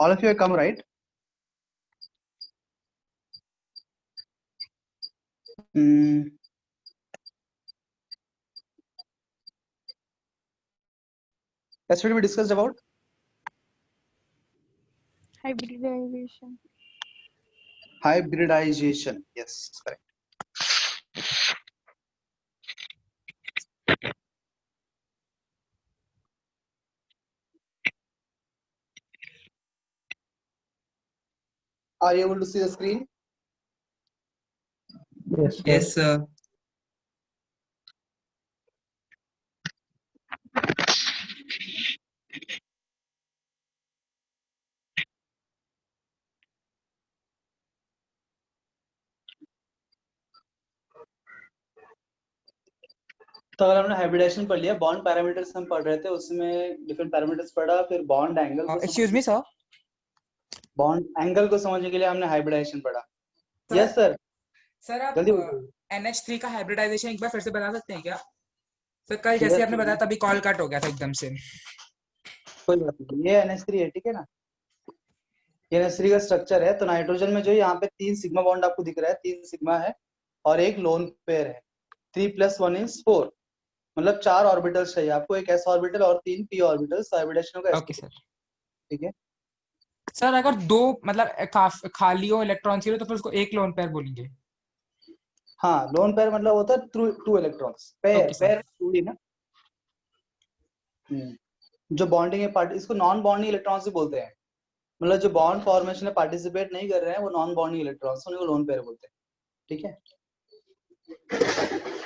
All of you have come, right? That's what we discussed about. Hybridization. Hybridization. Yes, correct. Are you able to see the screen? Yes, Yes, sir. तो अगर हमने hybridisation पढ़ लिया, bond parameters हम पढ़ रहे थे, उसमें डिफरेंट पैरामीटर्स पढ़ा, फिर बॉन्ड एंगल को Excuse me, sir. Bond angle को समझने के लिए हमने हाइब्रिडाइजेशन पढ़ा। Yes sir. सर आप जल्दी बोलिए। NH3 का हाइब्रिडाइजेशन एक बार फिर से बता सकते हैं क्या? सर कल जैसे आपने बताया तभी कॉल कट हो गया था एकदम से। कोई बात नहीं, ये NH3 है, ठीक है ना। ये NH3 का स्ट्रक्चर है। तो नाइट्रोजन में जो यहाँ पे 3 सिग्मा बॉन्ड आपको दिख रहा है, 3 सिग्मा है और एक लोन पेयर है। 3 + 1 = 4, मतलब 4 ऑर्बिटल्स चाहिए आपको, एक s ऑर्बिटल और 3 p ऑर्बिटल्स। हाइब्रिडेशन होगा ओके सर। ठीक है सर अगर दो मतलब खाली हो इलेक्ट्रॉन चाहिए तो फिर उसको एक लोन पेयर बोलेंगे। हाँ, लोन पेयर मतलब होता है 2 इलेक्ट्रॉन्स। पेयर पेयर थोड़ी ना। जो बॉन्डिंग है पार्टी, इसको नॉन बॉन्डिंग इलेक्ट्रॉन्स भी बोलते हैं। मतलब जो बॉन्ड फॉर्मेशन में पार्टिसिपेट नहीं कर रहे हैं वो नॉन बॉन्डिंग इलेक्ट्रॉन्स, उनको लोन पेयर बोलते हैं। ठीक है।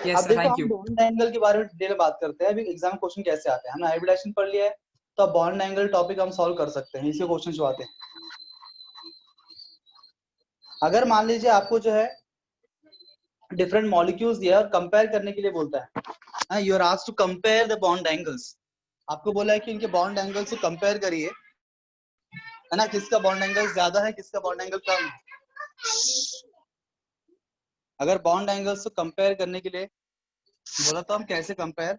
यस अब सर, देखो थैंक हम यू। बॉन्ड एंगल के बारे में डिटेल बात करते हैं। अभी एग्जाम क्वेश्चन कैसे आते हैं, हमने हाइब्रिडेशन पढ़ लिया है, तो अब बॉन्ड एंगल टॉपिक हम सॉल्व कर सकते हैं। इसी क्वेश्चन जो आते हैं, अगर मान लीजिए आपको जो है डिफरेंट मॉलिक्यूल्स दिया और कंपेयर करने के लिए बोलता है, you are asked to compare the bond angles. आपको बोला है कि इनके बॉन्ड एंगल से कंपेयर करिए, है ना, किसका बॉन्ड एंगल ज्यादा है, किसका बॉन्ड एंगल कम है। अगर बॉन्ड एंगल्स को कंपेयर करने के लिए बोला तो हम कैसे कंपेयर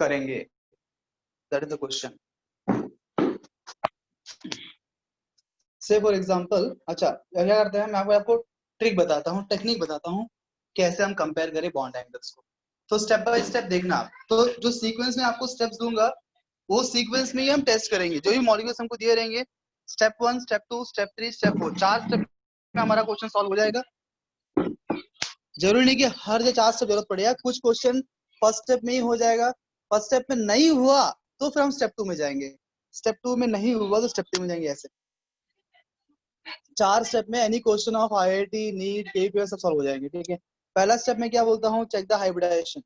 करेंगे, दैट इज द क्वेश्चन। से फॉर एग्जांपल, अच्छा क्या करते हैं, मैं आपको ट्रिक बताता हूँ, टेक्निक बताता हूँ कैसे हम कंपेयर करें बॉन्ड एंगल्स को। तो स्टेप बाय स्टेप देखना आप। तो जो सीक्वेंस में आपको स्टेप्स दूंगा वो सीक्वेंस में ही हम टेस्ट करेंगे। जो भी मॉलिक्यूल्स हमको दिए रहेंगे, step 1, step 2, step 3, step 4, 4 step में हमारा क्वेश्चन सॉल्व हो जाएगा। जरूरी नहीं कि हर जो 4 स्टेप जरूरत पड़ेगा, कुछ क्वेश्चन फर्स्ट स्टेप में ही हो जाएगा। फर्स्ट स्टेप में नहीं हुआ तो फिर हम स्टेप 2 में जाएंगे, स्टेप 2 में नहीं हुआ तो स्टेप 3 में जाएंगे। ऐसे 4 स्टेप में any question of IIT, NEET, KPS सब सॉल्व हो जाएंगे। ठीक है। पहला स्टेप में क्या बोलता हूँ, check the hybridization.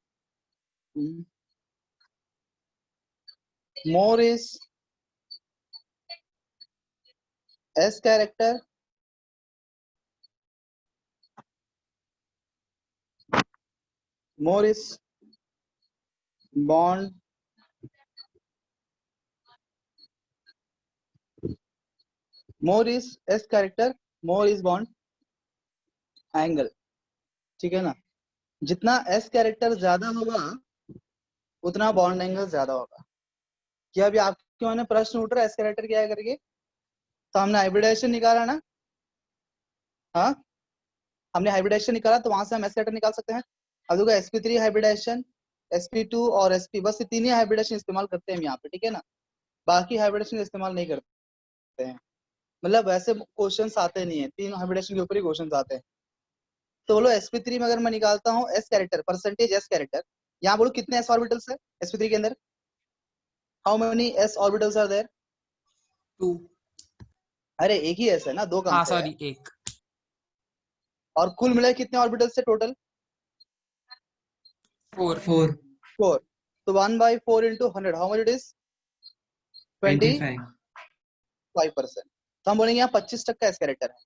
More is S character, more is bond, more is S character, more is bond angle। ठीक है ना। जितना S कैरेक्टर ज्यादा होगा उतना बॉन्ड एंगल ज्यादा होगा। क्या अभी आपके मन में प्रश्न उठ रहा है S कैरेक्टर क्या है करके? तो हमने हाइब्रिडाइजेशन निकाला ना। हाँ, हमने हाइब्रिडाइजेशन निकाला तो वहां से हम S कैरेक्टर निकाल सकते हैं। अब देखो sp3 हाइब्रिडाइजेशन, sp2 और sp, बस ये तीन ही हाइब्रिडाइजेशन इस्तेमाल करते हैं हम यहाँ पे। ठीक है ना, बाकी हाइब्रिडाइजेशन इस्तेमाल नहीं करते हैं। मतलब वैसे क्वेश्चंस आते नहीं है, 3 हाइब्रिडेशन के ऊपर ही क्वेश्चंस आते हैं। तो बोलो sp3 में अगर मैं निकालता हूँ S character, percentage S character, यहाँ बोलो कितने S ऑर्बिटल्स है sp3 के अंदर? How many S orbitals are there? 2। अरे एक ही S है ना, दो कहाँ हाँ से है? सॉरी, एक। और कुल मिला कितने ऑर्बिटल्स है टोटल? 4। 4, 4। तो 1/4 into 100, how much it is? 25, 25%। तो हम बोलेंगे यहाँ 25% S कैरेक्टर है।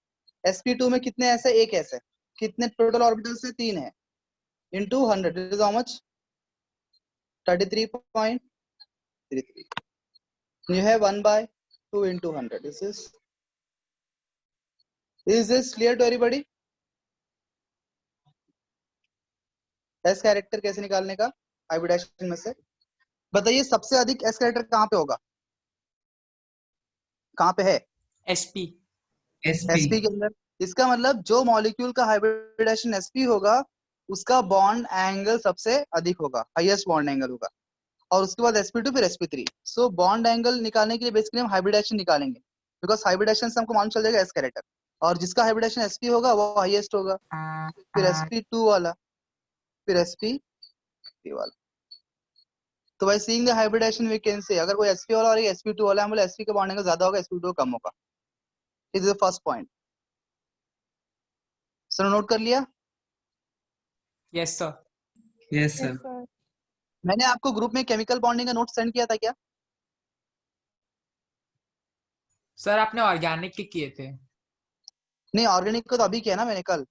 sp2 में कितने S है? एक S है। कितने टोटल ऑर्बिटल्स है? 3 है। into 100 it is how much? 33.33। You have 1/2 into 100. Is this clear to everybody? S character कैसे निकालने का हाइब्रिडाइजेशन में से बताइए। सबसे अधिक S कैरेक्टर कहाँ पे होगा? कहाँ पे है? sp sp के अंदर। इसका मतलब जो मॉलिक्यूल का हाइब्रिडाइजेशन sp होगा उसका बॉन्ड एंगल सबसे अधिक होगा, हाईएस्ट बॉन्ड एंगल होगा, और उसके बाद sp2 फिर sp3। सो बॉन्ड एंगल निकालने के लिए बेसिकली हम हाइब्रिडाइजेशन निकालेंगे, बिकॉज हाइब्रिडाइजेशन से हमको मालूम चल जाएगा s कैरेक्टर, और जिसका हाइब्रिडाइजेशन sp होगा वो हाईएस्ट होगा, फिर sp2 वाला, फिर sp3 वाला। तो by seeing the hybridization we can say अगर कोई sp वाला और एक sp2 वाला है, हम बोले sp का बॉन्ड एंगल ज्यादा होगा, sp2 कम होगा। This is the first point. Sir note कर लिया? yes sir Yes, sir. Yes, sir. मैंने आपको ग्रुप में केमिकल बॉन्डिंग का नोट सेंड किया था क्या? सर आपने ऑर्गेनिक के किए थे। नहीं, ऑर्गेनिक को तो अभी किया ना मैंने कल।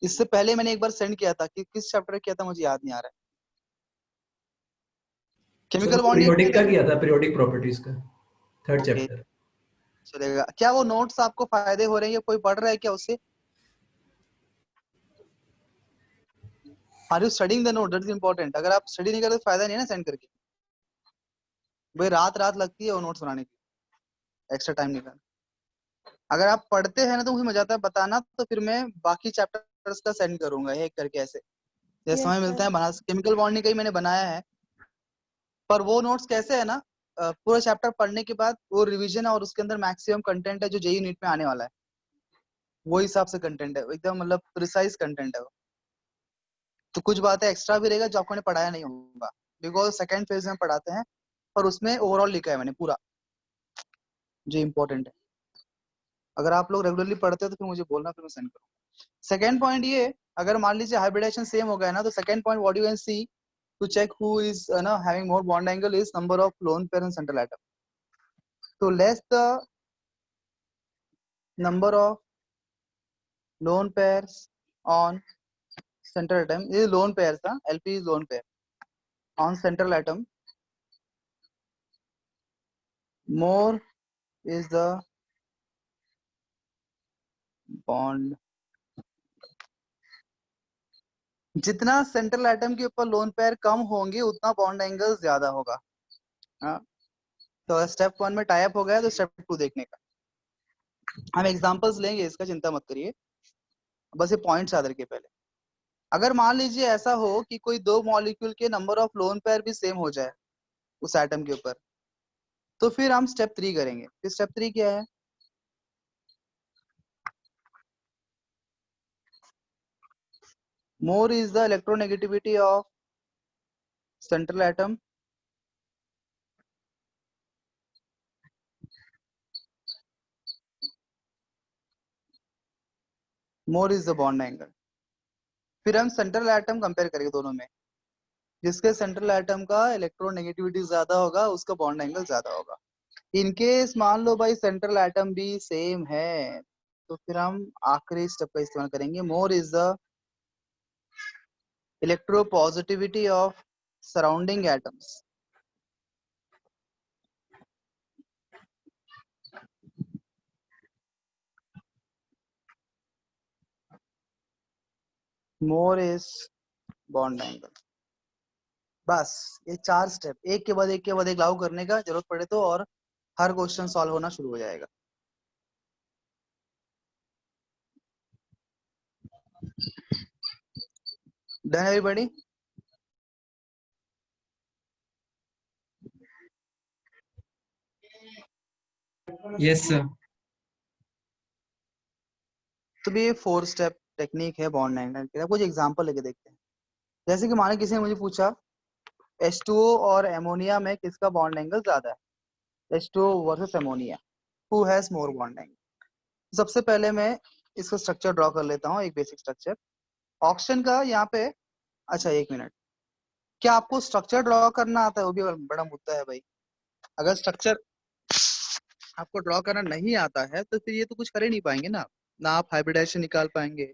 इससे पहले मैंने एक बार सेंड किया था कि किस चैप्टर किया था मुझे याद नहीं आ रहा है। केमिकल बॉन्डिंग पीरियोडिक का किया था, पीरियोडिक प्रॉपर्टीज का, थर्ड ओके चैप्टर। चलेगा। क्या वो नोट्स आपको फायदे हो रहे हैं, कोई पढ़ रहा है क्या उससे? Are you studying the note? That is important. अगर आप स्टडी नहीं करते तो फायदा नहीं है ना सेंड करके। भाई रात रात लगती है वो नोट्स बनाने की, एक्स्ट्रा टाइम निकाल। अगर आप पढ़ते हैं ना तो मुझे मजा आता है बताना, तो फिर मैं बाकी चैप्टर्स का सेंड करूंगा एक करके ऐसे, जैसे Yes, समय sir. मिलता है बना। केमिकल बॉन्डिंग का ही मैंने बनाया है, पर वो नोट्स कैसे है ना, पूरा चैप्टर पढ़ने के बाद वो रिवीजन और उसके अंदर मैक्सिमम कंटेंट है जो जेईई नीट में आने वाला है, वो हिसाब से कंटेंट है, एकदम मतलब प्रिसाइज कंटेंट है वो। तो कुछ बातें एक्स्ट्रा भी रहेगा जो आपको ने पढ़ाया नहीं होगा, बिकॉज सेकंड फेज में पढ़ाते हैं, पर उसमें ओवरऑल लिखा है मैंने पूरा जो इम्पोर्टेंट है। अगर आप लोग रेगुलरली पढ़ते हो तो फिर मुझे बोलना, फिर मैं सेंड करूंगा। सेकंड पॉइंट ये, अगर मान लीजिए हाइब्रिडाइजेशन सेम हो गया ना, तो second point what you can see to check who is ना having more bond angle is number of lone pair in central atom. तो less the number of lone pairs on central atom, this is lone pairs, LP is lone pair on central atom, more is the bond। जितना central atom के ऊपर lone pair कम होंगे उतना bond angle ज्यादा होगा। हाँ, तो स्टेप 1 में टाइप हो गया, तो स्टेप 2 देखने का हम एग्जांपल्स लेंगे, इसका चिंता मत करिए, बस ये पॉइंट्स याद रखिए पहले। अगर मान लीजिए ऐसा हो कि कोई दो मॉलिक्यूल के नंबर ऑफ लोन पेयर भी सेम हो जाए उस एटम के ऊपर, तो फिर हम स्टेप 3 करेंगे। फिर स्टेप 3 क्या है? More is the electronegativity of central atom, more is the bond angle। फिर हम सेंट्रल एटम कंपेयर करेंगे दोनों में, जिसके सेंट्रल एटम का इलेक्ट्रोनेगेटिविटी ज्यादा होगा उसका बॉन्ड एंगल ज्यादा होगा। इनकेस मान लो भाई सेंट्रल एटम भी सेम है, तो फिर हम आखिरी स्टेप का इस्तेमाल करेंगे, मोर is the electropositivity of surrounding atoms. More is bond angle. बस ये 4 स्टेप एक के बाद एक के बाद एक लागू करने का, जरूरत पड़े तो और हर क्वेश्चन सॉल्व होना शुरू हो जाएगा। Done everybody? Yes, sir. तो भी ये 4 स्टेप टेक्निक है बॉन्ड एंगल की। कुछ एग्जांपल लेके देखते हैं। जैसे कि माने किसी ने मुझे पूछा H2O और एमोनिया में किसका बॉन्ड एंगल ज्यादा है, H2O versus ammonia, who has more bond angle. सबसे पहले मैं इसका स्ट्रक्चर ड्रॉ कर लेता हूँ, एक बेसिक स्ट्रक्चर ऑक्सीजन का यहाँ पे। अच्छा एक मिनट, क्या आपको स्ट्रक्चर ड्रॉ करना आता है? वो भी बड़ा मुद्दा है भाई। अगर स्ट्रक्चर आपको ड्रॉ करना नहीं आता है तो फिर ये तो कुछ कर ही नहीं पाएंगे ना, ना आप हाइब्रिडाइजेशन निकाल पाएंगे,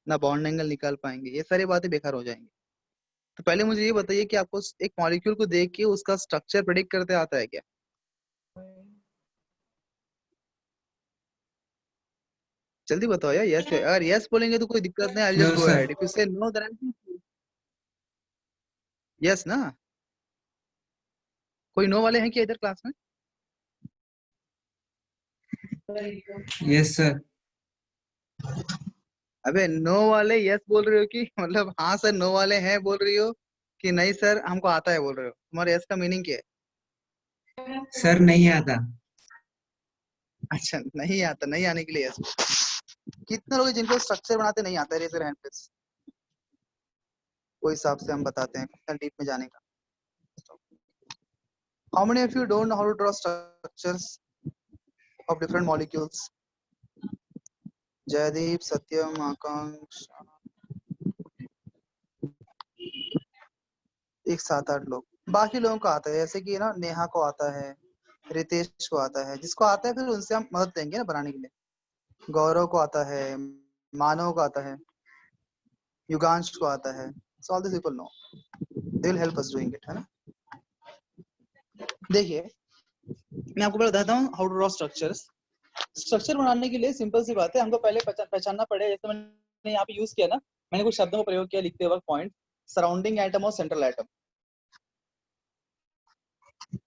ना बॉन्ड एंगल निकाल पाएंगे, ये सारी बातें बेकार हो जाएंगी। तो पहले मुझे ये बताइए कि आपको एक मॉलिक्यूल को देख के उसका स्ट्रक्चर प्रेडिक्ट करते आता है क्या? जल्दी बताओ यार। यस, अगर यस बोलेंगे तो कोई दिक्कत नहीं, I just No, go sir. Ahead. If you से नो देन यस ना। कोई नो वाले हैं क्या इधर क्लास में? Yes sir. अबे नो वाले यस बोल रही हो कि मतलब हाँ सर नो वाले हैं बोल रही हो कि नहीं सर हमको आता है बोल रहे हो? तुम्हारे यस का मीनिंग क्या है? सर नहीं आता। अच्छा नहीं आता, नहीं आने के लिए यस। कितने लोग हैं जिनको स्ट्रक्चर बनाते नहीं आता है? Raise your hand please. कोई हिसाब से हम बताते हैं, कितना डीप में जाने का। How many of you don't know how to draw structures of different molecules? Jaideep, सत्यम, आकांक्ष, एक 7-8 लोग। बाकी लोगों को आता है, जैसे कि ना नेहा को आता है, रितेश को आता है। जिसको आता है फिर उनसे हम मदद लेंगे ना बनाने के लिए। गौरव को आता है, मानव को आता है, युगांश को आता है। So all these people know. They will help us doing it, है ना? देखिए मैं आपको बताता हूँ how to draw structures. Structure बनाने के लिए सिंपल सी बात है, हमको पहले पहचानना पड़ेगा। जैसे मैंने यहाँ पे यूज किया ना, मैंने कुछ शब्दों का प्रयोग किया लिखते वक्त। पॉइंट, सराउंडिंग एटम और central atom.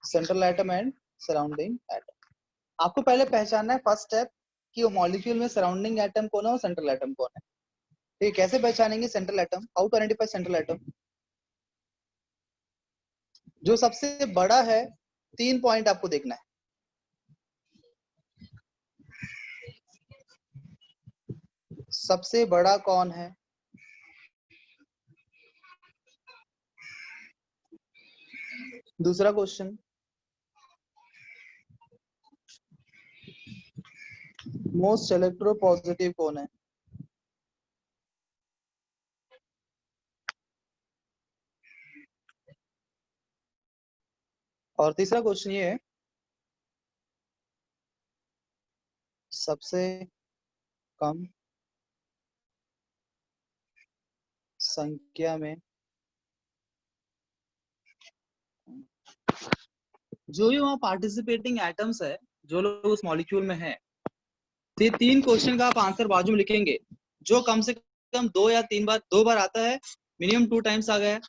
Central atom and surrounding atom. आपको पहले पहचानना है फर्स्ट स्टेप कि वो मॉलिक्यूल में सराउंडिंग एटम कौन है और सेंट्रल एटम कौन है। ठीक है, कैसे पहचानेंगे central atom? How to identify central atom? जो सबसे बड़ा है, 3 पॉइंट आपको देखना है। सबसे बड़ा कौन है? दूसरा क्वेश्चन, मोस्ट इलेक्ट्रोपॉजिटिव कौन है? और तीसरा क्वेश्चन ये है, सबसे कम संख्या में जो भी वहां पार्टिसिपेटिंग एटम्स है, जो लोग उस मॉलिक्यूल में है। तो ये 3 क्वेश्चन का आप आंसर बाजू में लिखेंगे। जो कम से कम 2 या 3 बार, 2 बार आता है, मिनिमम 2 टाइम्स आ गया,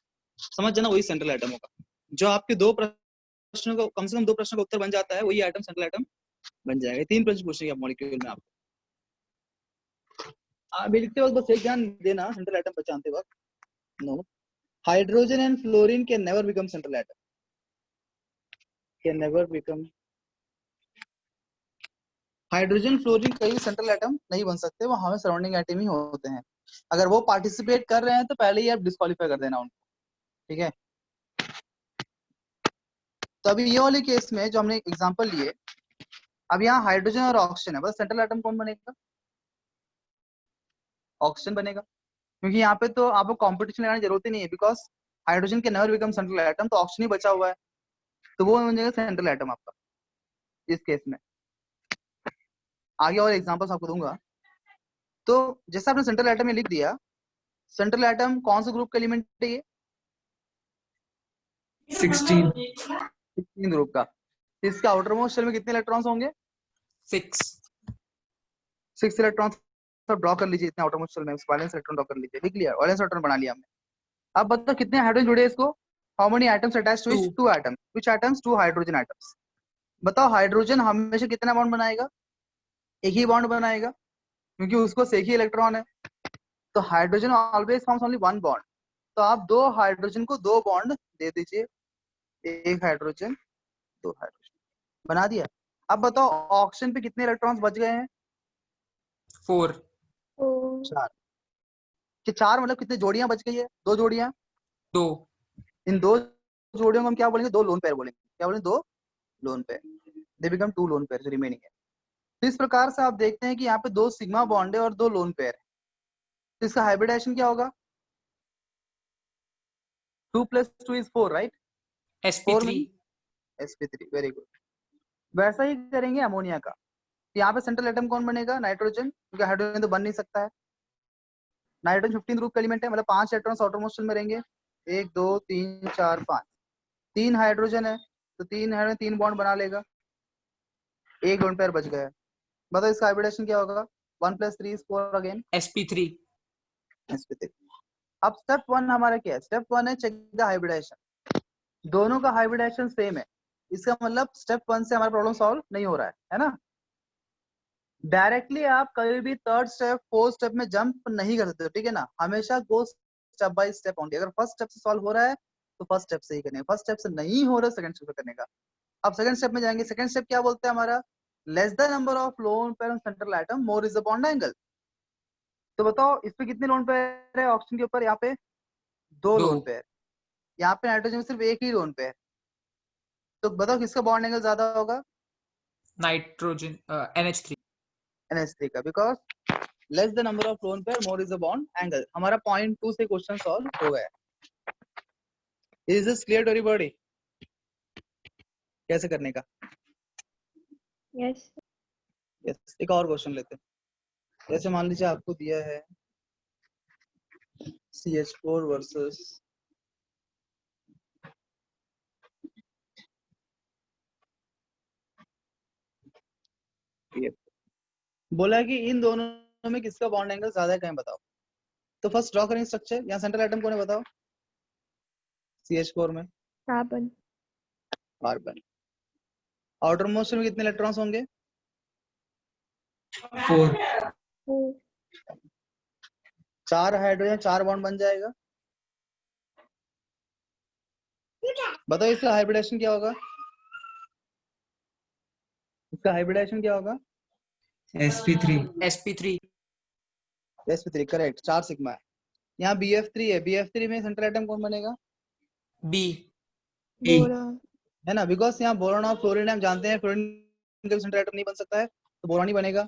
समझ जाना वही सेंट्रल एटम होगा। जो आपके 2 प्रश्नों को, कम से कम 2 प्रश्नों का उत्तर बन जाता है, वही एटम सेंट्रल एटम बन जाएगा। 3 प्रश्न पूछेंगे आप मॉलिक्यूल में। आप अभी लिखते वक्त बस एक ध्यान देना, सेंट्रल एटम पहचानते वक्त। No, hydrogen and fluorine can never become central atom. Can never become. Hydrogen fluorine कहीं सेंट्रल एटम नहीं बन सकते, वो हमें सराउंडिंग एटम ही होते हैं। अगर वो पार्टिसिपेट कर रहे हैं तो पहले ही आप डिस्क्वालीफाई कर देना उनको। ठीक है, तो अभी ये वाले केस में जो हमने एग्जांपल लिए, अब यहाँ हाइड्रोजन और ऑक्सीजन है, बस सेंट्रल एटम कौन बनेगा? ऑक्सीजन बनेगा। क्योंकि यहाँ पे तो आपको कॉम्पिटिशन लगाने की जरूरत ही नहीं है, बिकॉज हाइड्रोजन के नेवर बिकम सेंट्रल एटम, तो ऑक्सीजन ही बचा हुआ है, तो वो बन जाएगा सेंट्रल एटम आपका इस केस में। आगे और एग्जांपल्स आपको दूंगा। तो जैसे आपने सेंट्रल एटम में लिख दिया, सेंट्रल एटम कौन से ग्रुप का एलिमेंट है? ये 16 ग्रुप का। इसका आउटर मोस्ट शेल में कितने इलेक्ट्रॉन्स होंगे? 6 इलेक्ट्रॉन्स। सब ड्रॉ कर लीजिए, इतने आउटर मोस्ट शेल में वैलेंस इलेक्ट्रॉन ड्रॉ कर लीजिए। लिख लिया, वैलेंस इलेक्ट्रॉन बना लिया हमने। अब बताओ कितने हाइड्रोजन जुड़े इसको? How many atoms attached to it? 2 atoms. Which atoms? 2 hydrogen atoms. बताओ हाइड्रोजन हमेशा कितना बॉन्ड बनाएगा? एक ही बॉन्ड बनाएगा, क्योंकि उसको एक ही इलेक्ट्रॉन है। तो hydrogen always forms only 1 bond. तो आप 2 हाइड्रोजन को 2 बॉन्ड दे दीजिए। 1 हाइड्रोजन, 2 हाइड्रोजन बना दिया। अब बताओ ऑक्सीजन पे कितने इलेक्ट्रॉन्स बच गए हैं? 4। 4। कि 4 मतलब कितने जोड़ियां बच गई है? 2 जोड़ियां। 2। इन 2 जोड़ियों को हम क्या बोलेंगे? 2 लोन पेयर बोलेंगे। क्या बोलेंगे? 2 lone pair. They become 2 lone pair जो रिमेनिंग है। तो इस प्रकार से आप देखते हैं कि यहाँ पे 2 सिग्मा बॉन्ड है और 2 लोन पेयर है। तो इसका हाइब्रिडेशन क्या होगा? 2 + 2 is 4, राइट? 4 sp3। में sp3। Very good. वैसा ही करेंगे अमोनिया का। यहाँ पे सेंट्रल एटम कौन बनेगा? नाइट्रोजन, क्योंकि हाइड्रोजन तो बन नहीं सकता है। नाइट्रोजन 15 ग्रुप का एलिमेंट है, मतलब 5 इलेक्ट्रॉन्स आउटर मोस्ट शेल में रहेंगे। 1 2 3 4 5। 3 हाइड्रोजन है, तो 3 हाइड्रोजन 3 बॉन्ड बना लेगा। 1 लोन पेयर बच गया। बताओ इसका हाइब्रिडेशन क्या होगा? 1 + 3 is 4 अगेन, sp3। sp3। अब स्टेप 1 हमारा क्या है? स्टेप 1 है चेक द हाइब्रिडेशन। दोनों का हाइब्रिडेशन सेम है, इसका मतलब स्टेप 1 से हमारा प्रॉब्लम सॉल्व नहीं हो रहा है ना? डायरेक्टली आप कभी भी थर्ड स्टेप फोर्थ स्टेप में जंप नहीं कर सकते हो, ठीक है ना। हमेशा go step by step only. अगर फर्स्ट स्टेप से सॉल्व हो रहा है तो फर्स्ट स्टेप से ही करने का, फर्स्ट स्टेप से नहीं हो रहा है सेकंड स्टेप से करने का। अब सेकंड स्टेप में जाएंगे। सेकंड स्टेप क्या बोलते हैं हमारा, less the number of lone pair on central atom more is the bond angle. तो बताओ इस पे कितने लोन पेयर है ऑप्शन के ऊपर, यहाँ पे 2 दो लोन पेयर, यहाँ पे नाइट्रोजन में सिर्फ एक ही लोन पेयर। तो बताओ किसका बॉन्ड एंगल ज्यादा होगा, नाइट्रोजन NH3। NH3 का, because less the number of lone pair more is the bond angle. हमारा पॉइंट 2 से क्वेश्चन सॉल्व हो गया। Is this clear to everybody कैसे करने का? Yes. यस, एक और क्वेश्चन लेते हैं। जैसे मान लीजिए आपको दिया है CH4 वर्सेस बोला है कि इन दोनों में किसका बॉन्ड एंगल ज्यादा है, कहीं बताओ। तो फर्स्ट ड्रॉ करेंगे स्ट्रक्चर। यहाँ सेंट्रल एटम कौन है बताओ, CH4 में Carbon. कार्बन। आउटर मोस्ट में कितने इलेक्ट्रॉन्स होंगे, 4 4. 4 हाइड्रोजन 4 बॉन्ड बन जाएगा। बताओ इसका हाइब्रिडेशन क्या होगा, इसका हाइब्रिडेशन क्या होगा, sp3 sp3। sp3 correct, 4 sigma है। यहाँ BF3 है, BF3 में सेंट्रल एटम कौन बनेगा, B। E Boron. है ना, बिकॉज यहाँ बोरॉन और फ्लोरीन हम जानते हैं, फ्लोरीन का सेंट्रल एटम नहीं बन सकता है तो बोरॉन ही बनेगा।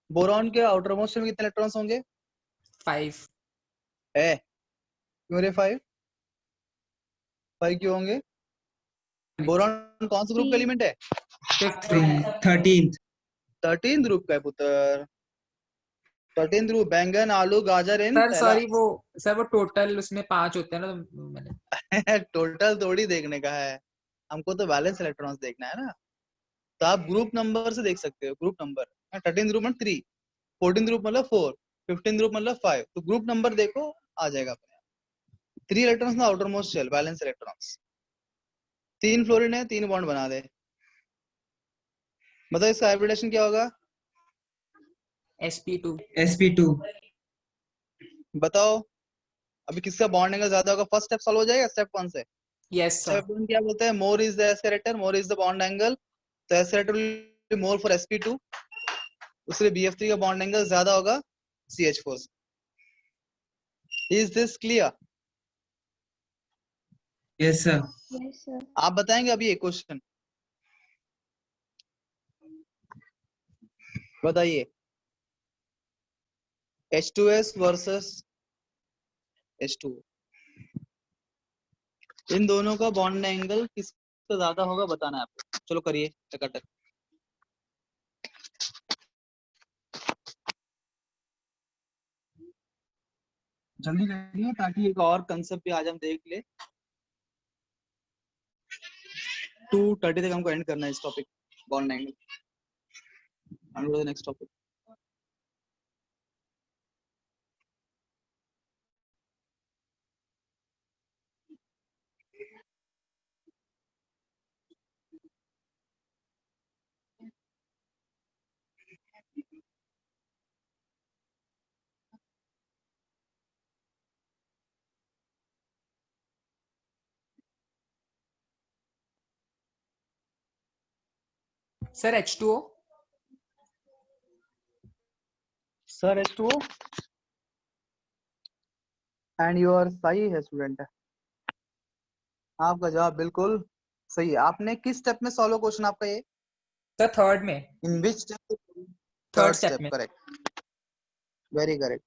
बोरॉन के आउटर मोस्ट में कितने इलेक्ट्रॉन्स होंगे, 5। है क्यों रे 5 क्यों होंगे? बोरॉन कौन सा ग्रुप का 3. एलिमेंट है, 5th। 13th 13 ग्रुप का है पुत्र, 13 ग्रुप। बैंगन आलू गाजर इन सर पहला। सॉरी, वो सर वो टोटल उसमें 5 होते हैं ना, तो मैंने टोटल थोड़ी देखने का है, हमको तो बैलेंस इलेक्ट्रॉन्स देखना है ना। तो आप ग्रुप नंबर से देख सकते हो, ग्रुप नंबर 13 ग्रुप मतलब 3, 14 ग्रुप मतलब 4, 15 ग्रुप मतलब 5। तो ग्रुप नंबर देखो आ जाएगा अपने आप। 3 इलेक्ट्रॉन्स ना outer most shell, valence electrons. 3 fluorine है, 3 बॉन्ड बना दे। बताओ इसका हाइब्रिडेशन क्या होगा, sp2। बताओ अभी किसका बॉन्ड एंगल ज्यादा होगा। फर्स्ट स्टेप सॉल्व हो जाएगा स्टेप 1 से। Yes sir. स्टेप 1 क्या बोलते हैं, more is the S character more is the bond angle. तो S character will be more for sp2, उसके लिए BF3 का बॉन्ड एंगल ज्यादा होगा CH4 से। Is this clear? yes sir Yes, sir. आप बताएंगे अभी एक क्वेश्चन बताइए, H2S वर्सेस H2, इन दोनों का बॉन्ड एंगल किसका ज्यादा होगा बताना है आपको। चलो करिए टकाटक, जल्दी करिए ताकि एक और कंसेप्ट भी आज हम देख ले। 2:30 तक हमको एंड करना है इस topic bond angle. Next topic. Sir H2O। Sir H2O and your सही है स्टूडेंट, आपका जवाब बिल्कुल सही है। आपने किस स्टेप में सॉल्व क्वेश्चन आपका ये, सर थर्ड में, in which step, third third step step में। Correct, very correct.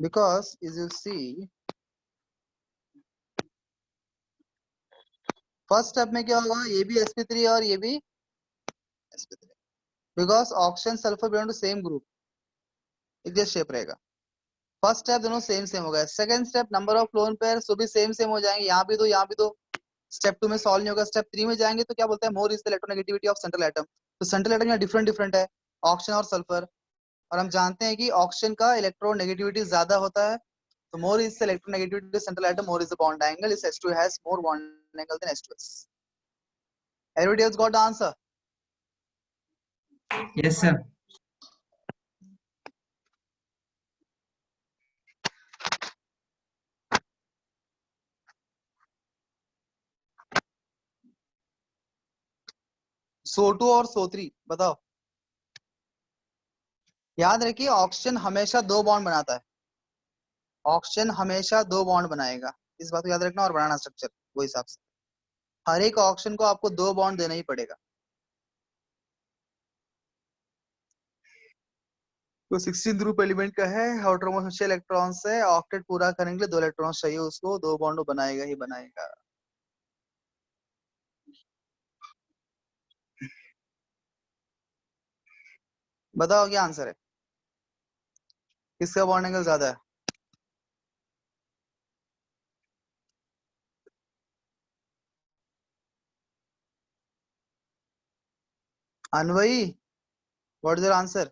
Because is you see first step में क्या होगा, ये भी sp3 और ये भी sp3, because oxygen sulphur belong to same group, एक जैसा शेप रहेगा। फर्स्ट स्टेप दोनों सेम सेम हो गए। Second step number of lone pair so भी सेम सेम हो जाएंगे, यहाँ भी दो यहाँ भी दो। स्टेप 2 में सॉल्व नहीं होगा। स्टेप 3 में जाएंगे तो क्या बोलते हैं, more is the electronegativity of central atom. तो सेंट्रल एटम यहाँ डिफरेंट डिफरेंट है, ऑक्सीजन और सल्फर, और हम जानते हैं कि ऑक्सीजन का इलेक्ट्रोनेगेटिविटी ज्यादा होता है। तो मोर is the electronegativity central atom more is the bond angle, इस H2 has more bond angle than H2S. Everybody else got the answer? Yes, sir. SO2 और SO3 बताओ। याद रखिए ऑक्सीजन हमेशा 2 बॉन्ड बनाता है, ऑक्सीजन हमेशा 2 बॉन्ड बनाएगा, इस बात को याद रखना और बनाना स्ट्रक्चर वो हिसाब से। हर एक ऑक्सीजन को आपको 2 बॉन्ड देना ही पड़ेगा। तो 16 ग्रुप एलिमेंट का है, आउटर मोस्ट 6 इलेक्ट्रॉन्स है, ऑक्टेट पूरा करने के लिए 2 इलेक्ट्रॉन्स चाहिए उसको, 2 बॉन्ड बनाएगा ही बनाएगा। बताओ क्या आंसर है, किसका बॉन्ड एंगल ज्यादा है? Anvay, what is your answer?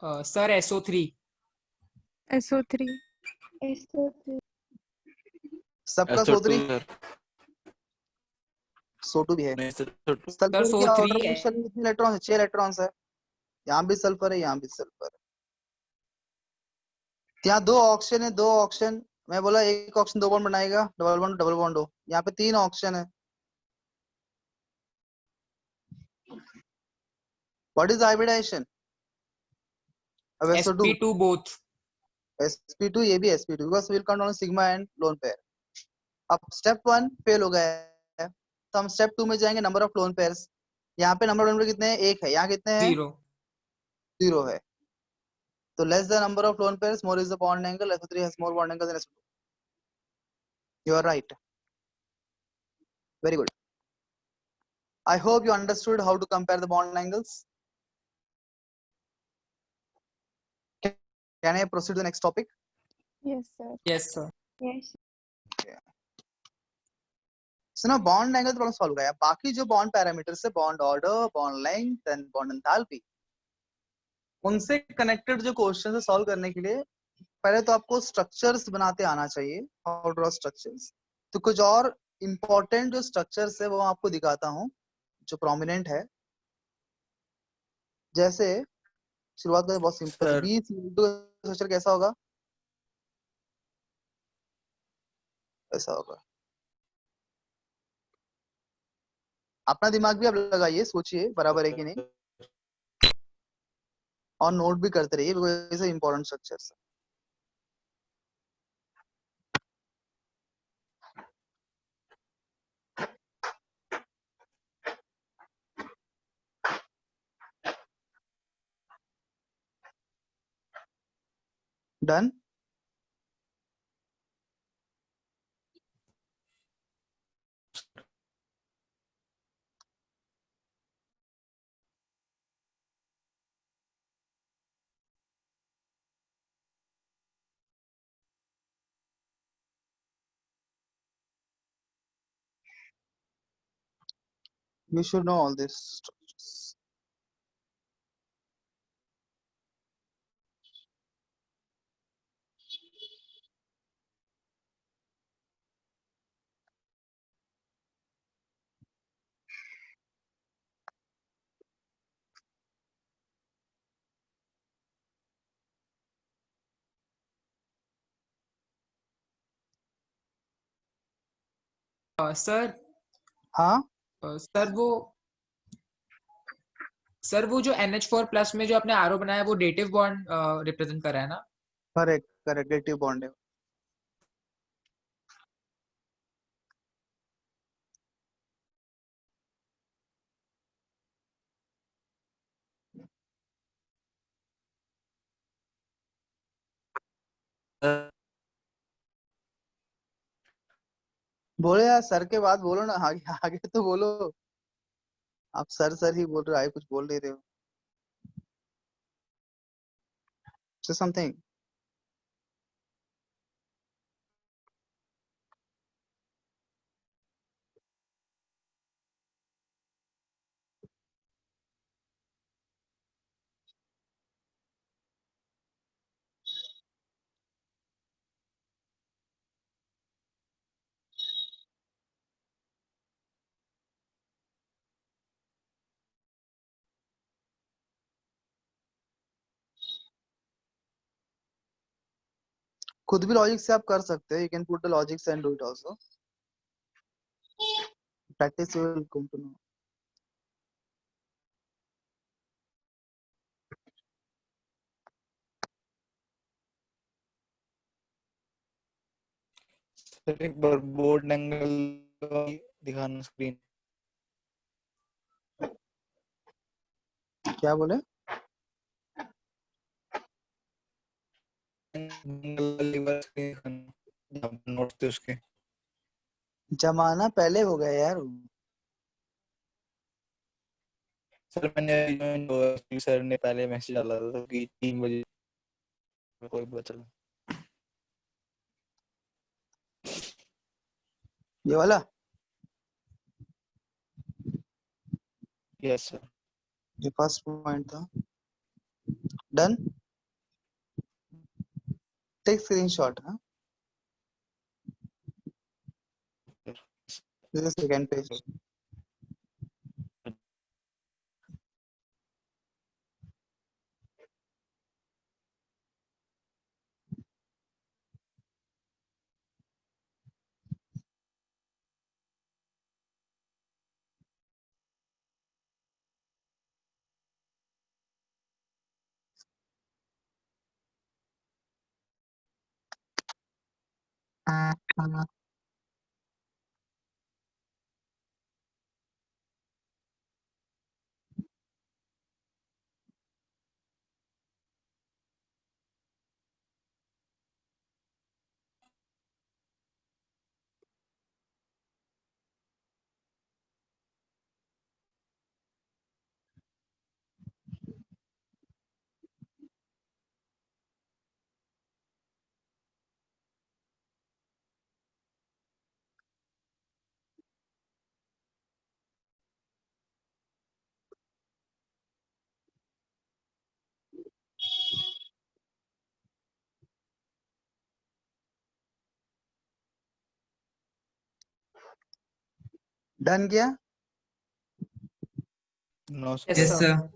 Sir SO3। SO3. SO3. सबका SO3, SO2 भी है। नहीं SO2। सर सल्फर के SO3 आउटर है। मोस्ट शेल में कितने इलेक्ट्रॉन्स है? 6 इलेक्ट्रॉन्स है। यहाँ भी सल्फर है, यहाँ भी सल्फर है। यहाँ 2 ऑक्सीजन है, 2 ऑक्सीजन, मैं बोला एक ऑक्सीजन 2 बॉन्ड बनाएगा, डबल बॉन्ड हो। यहाँ पे 3 ऑक्सीजन है। What is hybridization? अब SO2 sp2 both। sp2, ये भी sp2 because will count on sigma and lone pair. अब स्टेप 1 फेल हो गया है, तो हम स्टेप 2 में जाएंगे, नंबर ऑफ लोन पेयर्स। यहाँ पे नंबर ऑफ लोन पेयर कितने हैं? 1 है। यहाँ कितने हैं? 0। 0 है। तो less the number of lone pairs more is the bond angle, SO3 has more bond angle than SO2. You are right. Very good. I hope you understood how to compare the bond angles. Can I proceed to the next topic? Yes, sir. Yes sir। Yes. So now bond angle problem solve हो गया। बाकी जो bond parameters है, bond order, bond length and bond enthalpy, उनसे connected जो question है solve करने के लिए पहले तो आपको स्ट्रक्चर्स बनाते आना चाहिए, हाउ टू ड्रॉ स्ट्रक्चर्स। तो कुछ और इंपॉर्टेंट जो स्ट्रक्चर्स है वो आपको दिखाता हूँ जो प्रोमिनेंट है। जैसे शुरुआत करें बहुत सिंपल से, सर BCl2 स्ट्रक्चर कैसा होगा? ऐसा होगा। अपना दिमाग भी आप लगाइए, सोचिए बराबर है कि नहीं, और नोट भी करते रहिए बिकॉज़ ये इंपॉर्टेंट स्ट्रक्चर्स है। Done. You should know all these structures. Sir हाँ, सर वो जो NH4+ में जो आपने आरो बनाया वो डेटिव बॉन्ड रिप्रेजेंट कर रहा है ना? करेक्ट करेक्ट, डेटिव बॉन्ड है। बोलो यार, सर के बाद बोलो ना, आगे आगे तो बोलो। आप सर सर ही बोल रहे हो, आगे कुछ बोल नहीं रहे हो। Say something. खुद भी लॉजिक से आप कर सकते हो, you can put the logics and do it also, practice you will come to know. Sir एक बार बोर्ड एंगल दिखाना स्क्रीन। क्या बोले? नोट्स थे उसके। जमाना पहले हो गया यार। सर मैंने सर ने पहले मैसेज डाला था कि 3 बजे कोई पता चला। ये वाला यस सर। ये फर्स्ट पॉइंट था। Done, take screenshot. हाँ, this is second page. Done किया? No Yes, Yes, sir. sir.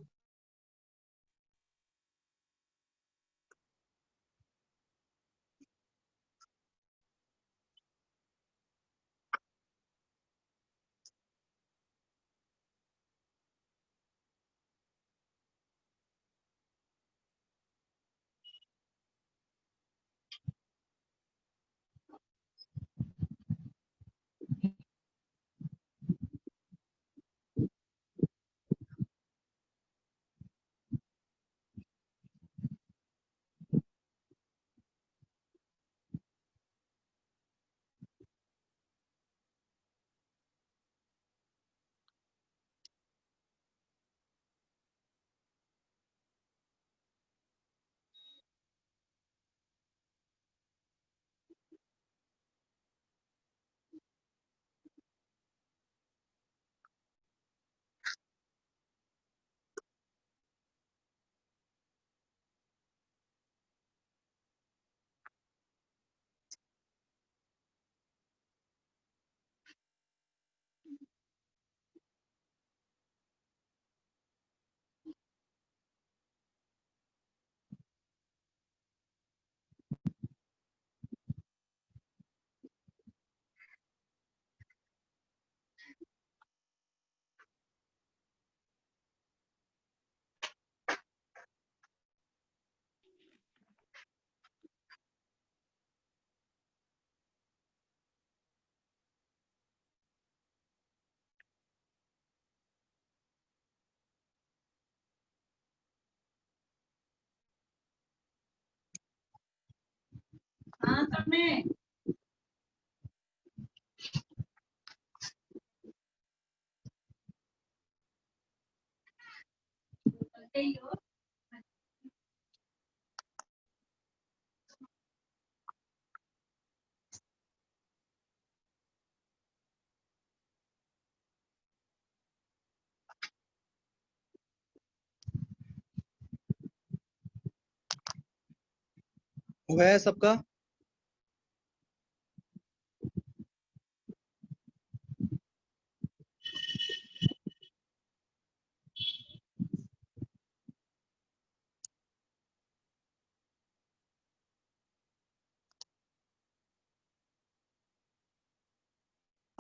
हो गया है सबका?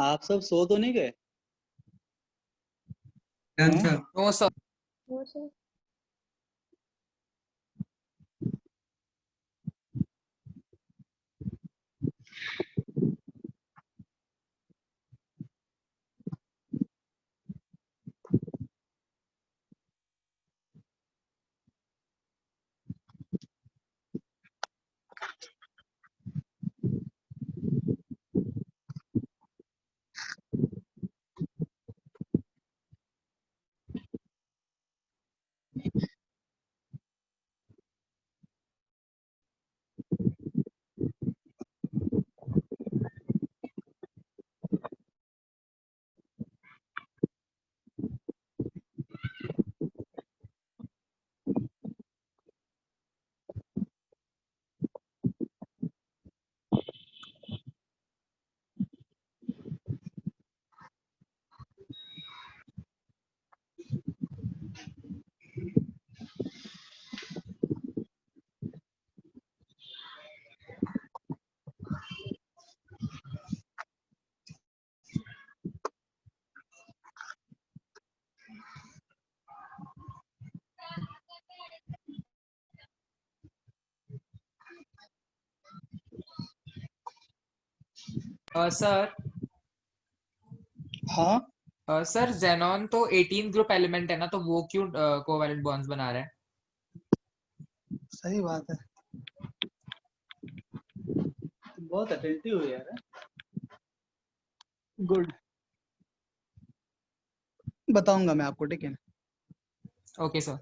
आप सब सो तो नहीं गए? डन हाँ? सर। No sir. वो सर सर हाँ, सर जेनॉन तो 18 ग्रुप एलिमेंट है ना, तो वो क्यों कोवैलेंट बॉन्ड्स बना रहा है? सही बात है। बहुत अटेंटिव हो यार। गुड, बताऊंगा मैं आपको, ठीक है? Okay sir.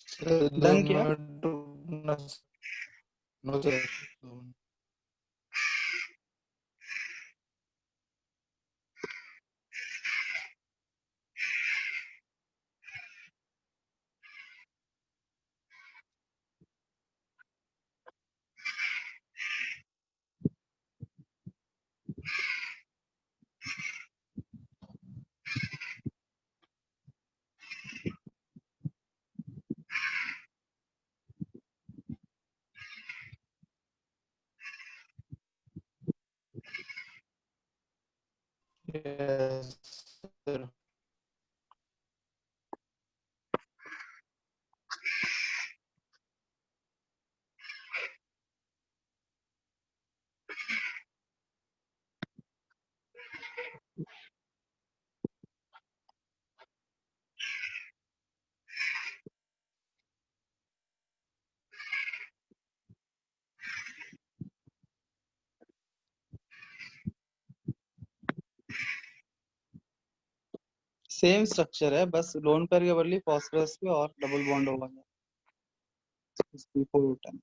सर 2 डन किया? मिनट रुकना। No sir 2 minute. Yes sir. Same structure है, बस लोन पेयर के बदले फॉस्फोरस पे और डबल बॉन्ड होगा। sp4 done.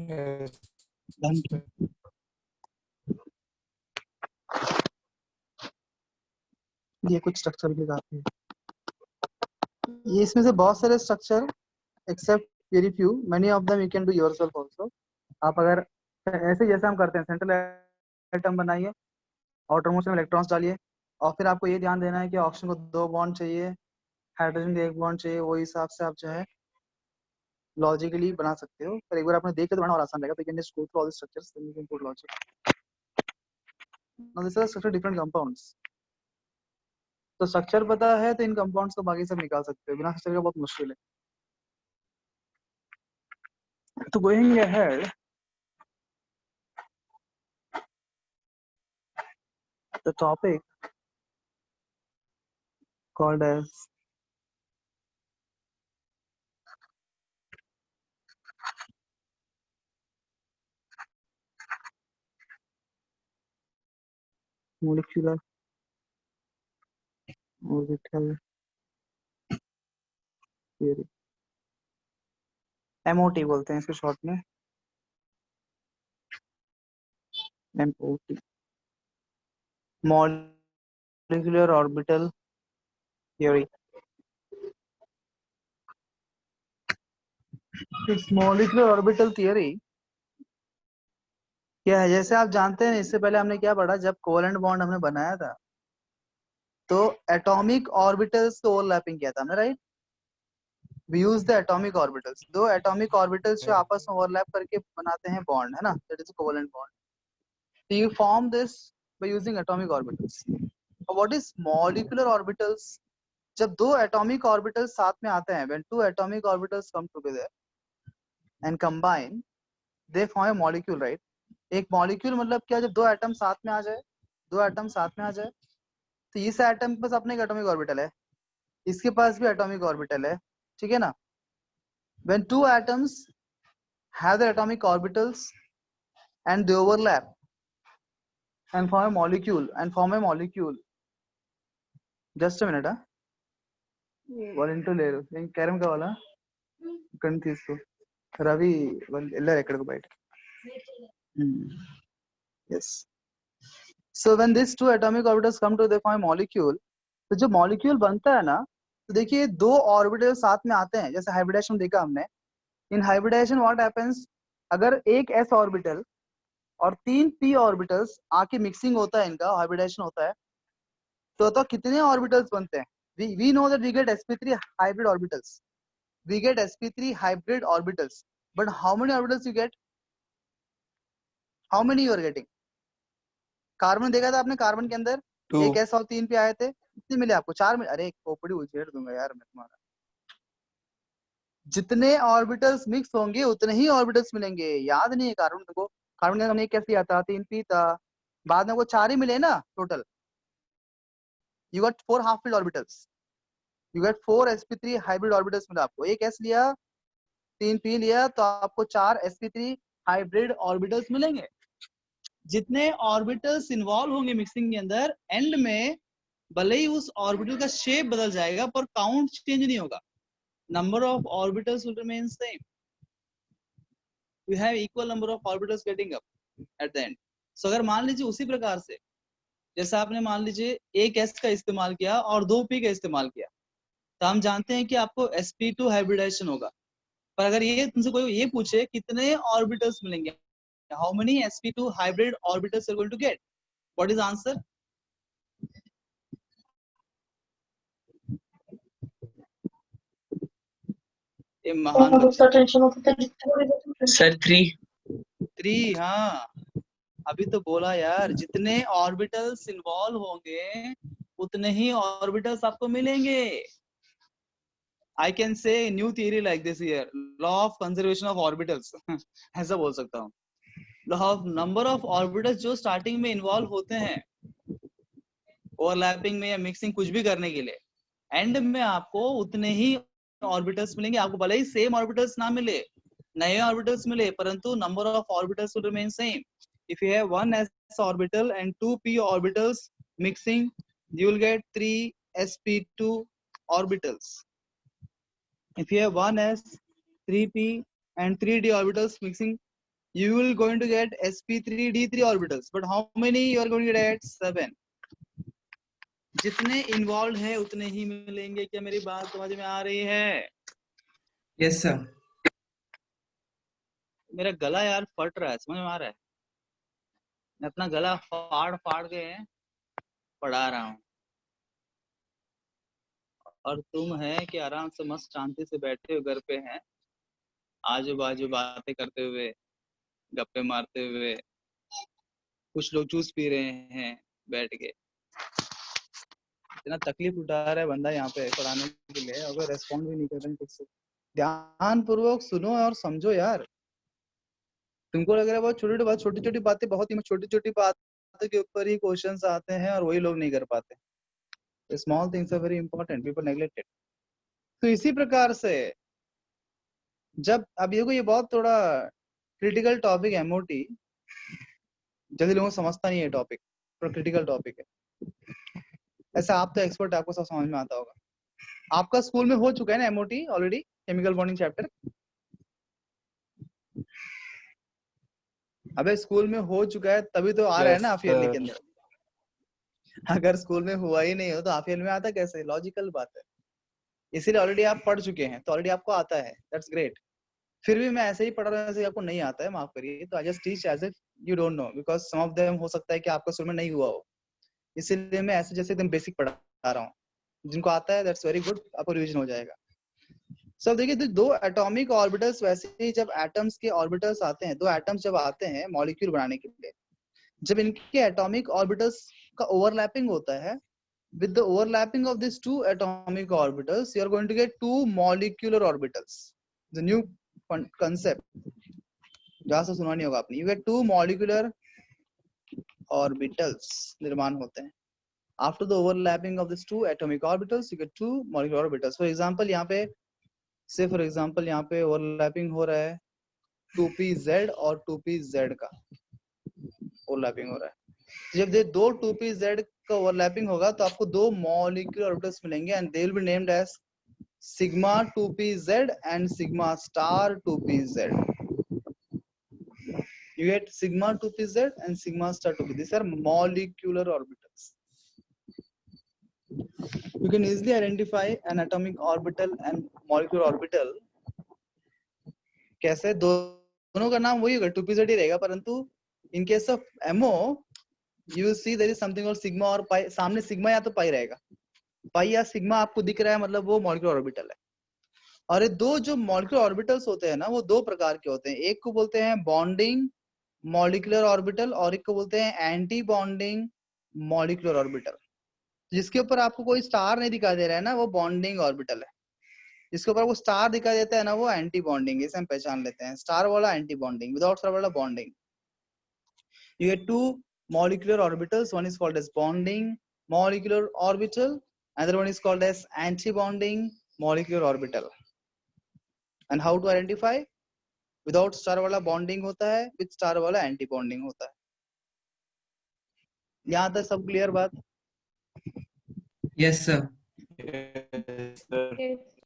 Yes done. Sir. ये कुछ स्ट्रक्चर भी काफी है। ये इसमें से बहुत सारे structure, except very few, many of them you can do yourself also. आप अगर ऐसे जैसे हम करते हैं, सेंट्रल एटम बनाइए, आउटर मोस्ट में इलेक्ट्रॉन्स डालिए, और फिर आपको ये ध्यान देना है कि ऑक्सीजन को 2 बॉन्ड चाहिए, हाइड्रोजन को 1 बॉन्ड चाहिए। वो हिसाब से आप जो है लॉजिकली बना सकते हो, पर एक बार आपने देख के तो बना और आसान रहेगा। तो you can just go through all the structures, then you can put logic. Now this are structure different compounds. तो स्ट्रक्चर पता है तो इन कंपाउंड्स को बाकी सब निकाल सकते हो, बिना स्ट्रक्चर का बहुत मुश्किल है। So going ahead, the topic called as molecular orbital theory, MOT बोलते हैं इसको शॉर्ट में, MOT, molecular orbital theory. इस molecular orbital theory क्या है? जैसे आप जानते हैं, इससे पहले हमने क्या पढ़ा, जब कोवेलेंट बॉन्ड हमने बनाया था तो एटॉमिक ऑर्बिटल्स को ओवरलैपिंग किया था हमने, right? We use the atomic orbitals, दो एटॉमिक ऑर्बिटल्स जो आपस में ओवरलैप करके बनाते हैं बॉन्ड, है ना, that is covalent bond. So you form this by using atomic orbitals. What is molecular orbitals? जब दो atomic orbitals साथ में आते हैं, when two atomic orbitals come together and combine, they form a molecule, right? एक molecule मतलब क्या? जब दो एटम साथ में आ जाए, दो एटम साथ में आ जाए, तो इस एटम के पास अपने एक एटॉमिक ऑर्बिटल है, इसके पास भी एटॉमिक ऑर्बिटल है, ठीक है ना? When two atoms have their atomic orbitals and they overlap and form a molecule. Just a minute, volunteer లేరు, ఏం క్యారం కావాలా? ఇక్కడ తీసుకో, రవి వెళ్ళారు ఎక్కడికి బయట. Yes. So when these two atomic orbitals come to, they form a molecule. तो जो molecule बनता है ना, तो देखिए दो ऑर्बिटल साथ में आते हैं, जैसे हाइब्रिडेशन देखा हमने. इन हाइब्रिडेशन व्हाट हैपेंस, अगर एक s ऑर्बिटल और तीन p ऑर्बिटल्स आके मिक्सिंग होता है, इनका हाइब्रिडेशन होता है, तो कितने ऑर्बिटल्स बनते हैं? We know that we get sp3 hybrid orbitals. We get sp3 hybrid orbitals. But how many orbitals you get? How many you are getting? Carbon देखा था आपने, कार्बन के अंदर 2 एक s और 3 p आए थे, कितने मिले आपको? 4 मिले. अरे एक खोपड़ी उछेड़ दूंगा यार मैं तुम्हारा. जितने ऑर्बिटल्स मिक्स होंगे उतने ही ऑर्बिटल्स मिलेंगे. याद नहीं है कार्बन को? कार्बन के अंदर हमने कैसे आता, 3 p था, बाद में वो 4 ही मिले ना total. You got 4 half filled orbitals. You get 4 sp3 hybrid orbitals मिला आपको. एक s लिया, 3 p लिया, तो आपको 4 sp3 हाइब्रिड ऑर्बिटल्स मिलेंगे. जितने ऑर्बिटल्स इन्वॉल्व होंगे मिक्सिंग के अंदर, एंड में भले ही उस ऑर्बिटल का शेप बदल जाएगा पर काउंट चेंज नहीं होगा. Number of orbitals will remain same. You have equal number of orbitals getting up at the end. So अगर मान लीजिए उसी प्रकार से जैसे आपने मान लीजिए एक s का इस्तेमाल किया और 2 p का इस्तेमाल किया, तो हम जानते हैं कि आपको sp2 हाइब्रिडाइजेशन होगा. पर अगर ये तुमसे कोई ये पूछे कितने ऑर्बिटल्स मिलेंगे, how many sp2 hybrid orbitals you're going to get, what is answer? ये महान बच्चा टेंशन होता है सर 3. 3. हाँ अभी तो बोला यार, जितने ऑर्बिटल्स इन्वॉल्व होंगे उतने ही ऑर्बिटल्स आपको मिलेंगे. I can say new theory like this here, law of conservation of orbitals. ऐसा बोल सकता हूँ. law of number of orbitals जो स्टार्टिंग में इन्वॉल्व होते हैं ओवरलैपिंग में या मिक्सिंग कुछ भी करने के लिए, एंड में आपको उतने ही ऑर्बिटल्स मिलेंगे. आपको भले ही सेम ऑर्बिटल्स ना मिले, नए ऑर्बिटल्स मिले, परंतु number of orbitals will remain same. If you have one s orbital and 2 p orbitals mixing, you will get 3 sp2 orbitals. If you have one s, 3 p and 3 d orbitals mixing, you will going to get sp3 d3 orbitals. But how many you are going to get? 7. जितने involve है उतने ही मिलेंगे. क्या मेरी बात समझ में आ रही है? Yes sir. मेरा गला यार फट रहा है, समझ में आ रहा है? मैं अपना गला फाड़ फाड़ के पढ़ा रहा हूँ, और तुम है कि आराम से मस्त शांति से बैठे हुए घर पे हैं, आजू बाजू बातें करते हुए, गप्पे मारते हुए, कुछ लोग जूस पी रहे हैं बैठ के. इतना तकलीफ उठा रहा है बंदा यहाँ पे पढ़ाने के लिए, अगर रेस्पॉन्ड भी नहीं कर रहे हैं ठीक से. ध्यान पूर्वक सुनो और समझो यार. तुमको लग रहा है बहुत छोटी छोटी बातें, बहुत ही छोटी छोटी बातों के ऊपर ही क्वेश्चंस आते हैं और वही लोग नहीं कर पाते। Small things are very important, people neglected. तो इसी प्रकार से जब अब ये बहुत थोड़ा क्रिटिकल टॉपिक है, मोटी जल्दी लोगों को समझता नहीं है टॉपिक, पर क्रिटिकल टॉपिक है। ऐसा आप तो एक्सपर्ट, आपको सब समझ में आता होगा। आपका स्कूल में हो चुका है ना MOT already, chemical bonding chapter? अबे स्कूल में हो चुका है तभी तो आ रहा है ना हाफ ईयरली के अंदर। अगर स्कूल में हुआ ही नहीं हो तो हाफ ईयर में आता कैसे? लॉजिकल बात है। इसीलिए ऑलरेडी आप पढ़ चुके हैं तो ऑलरेडी आपको आता है, दैट्स ग्रेट। फिर भी मैं ऐसे ही पढ़ रहा हूँ जैसे आपको नहीं आता है, माफ करिए। तो I just teach as if you don't know, because some of them हो सकता है कि आपका स्कूल में नहीं हुआ हो, इसीलिए मैं ऐसे जैसे एकदम बेसिक पढ़ा रहा हूँ। जिनको आता है दैट्स वेरी गुड, आपको रिवीजन हो जाएगा। सब देखिए, दो एटॉमिक ऑर्बिटल्स, वैसे ही जब एटम्स के ऑर्बिटल्स आते हैं, दो एटम्स जब आते हैं मॉलिक्यूल बनाने के लिए, जब इनके एटॉमिक ऑर्बिटल्स का ओवरलैपिंग होता है, with the overlapping of these two atomic orbitals you are going to get two molecular orbitals, the new concept जहां से सुना नहीं होगा आपने। you get two molecular orbitals निर्माण होते हैं। after the overlapping of these two atomic orbitals you get two molecular orbitals। for example यहाँ पे यहाँ पे overlapping हो रहा है 2pz और 2pz का overlapping हो रहा है। जब ये दो 2pz का ओवरलैपिंग होगा तो आपको दो मॉलिक्यूलर ऑर्बिटल्स मिलेंगे and they will be named as sigma 2pz and sigma star 2pz। you get sigma 2pz and sigma star 2pz, these are molecular orbitals। you can easily identify an atomic orbital and molecular orbital। कैसे? दोनों का नाम वही होगा, 2pz ही रहेगा, परंतु in case of MO you will see there is something called sigma और pi। सामने sigma या तो pi रहेगा, pi या sigma आपको दिख रहा है मतलब वो मॉलिक्यूलर ऑर्बिटल है। और ये दो जो मॉलिक्यूलर ऑर्बिटल्स होते हैं ना, वो दो प्रकार के होते हैं। एक को बोलते हैं बॉन्डिंग मॉलिक्यूलर ऑर्बिटल और एक को बोलते हैं एंटी बॉन्डिंग मॉलिक्यूलर ऑर्बिटल। जिसके ऊपर आपको कोई स्टार नहीं दिखाई दे रहा है ना, वो बॉन्डिंग ऑर्बिटल है। जिसके ऊपर वो स्टार दिखाई देता है ना, वो एंटी बॉन्डिंग। इसे हम पहचान लेते हैं, स्टार वाला एंटी बॉन्डिंग, विदाउट स्टार वाला bonding. you get two molecular orbitals, one is called as bonding molecular orbital, another one is called as anti-bonding molecular orbital। and how to identify? without star wala bonding hota hai, with star wala anti-bonding hota hai। yahan tak sab clear baat? Yes, sir.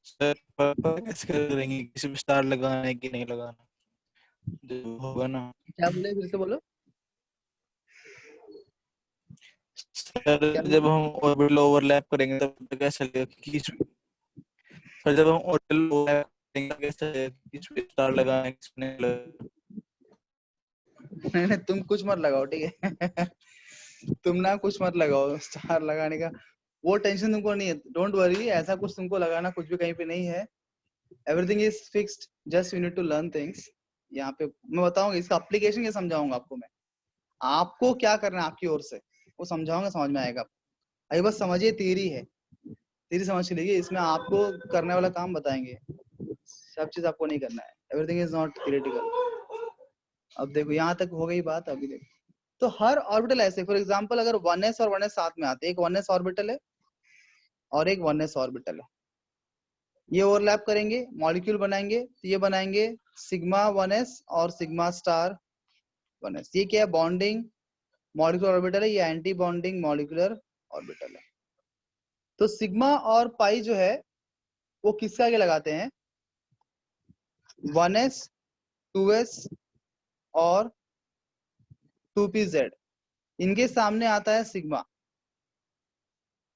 Sir पापा कैसे करेंगे, किसी पे star लगाना है कि नहीं लगाना, जो होगा ना। क्या बोले, फिर से बोलो। सर जब हम ऑर्बिटल ओवरलैप करेंगे तब पता कैसे चलेगा कि सर जब हम ऑर्बिटल ओवरलैप करेंगे तब कैसे चलेगा कि किस पे स्टार लगाना है किस पे नहीं लगाना। नहीं तुम कुछ मत लगाओ, ठीक है? तुम ना कुछ मत लगाओ, स्टार लगाने का वो टेंशन तुमको नहीं है, डोंट वरी। ऐसा कुछ तुमको लगाना कुछ भी कहीं पे नहीं है, everything is fixed, just you need to learn things. यहाँ पे मैं बताऊंगा इसका एप्लीकेशन, ये समझाऊंगा आपको मैं, आपको क्या करना है आपकी ओर से वो समझाऊंगा, समझ में आएगा। अभी बस समझिए थियरी है, थियरी समझ लीजिए, इसमें आपको करने वाला काम बताएंगे, सब चीज आपको नहीं करना है, एवरीथिंग इज नॉट थियरेटिकल। अब देखो यहाँ तक हो गई बात। अभी देखो तो हर ऑर्बिटल ऐसे, फॉर एग्जांपल अगर 1s और 1s साथ में आते हैं, एक 1s ऑर्बिटल है और एक 1s ऑर्बिटल है, ये ओवरलैप करेंगे, मॉलिक्यूल बनाएंगे, तो ये बनाएंगे सिग्मा 1s और सिग्मा स्टार 1s। ये क्या है? बॉन्डिंग मॉलिक्यूलर ऑर्बिटल है, ये एंटी बॉन्डिंग मॉलिक्यूलर ऑर्बिटल है। तो सिग्मा और पाई जो है वो किसके आगे लगाते हैं? 1s 2s और 2pz, इनके सामने आता है सिग्मा,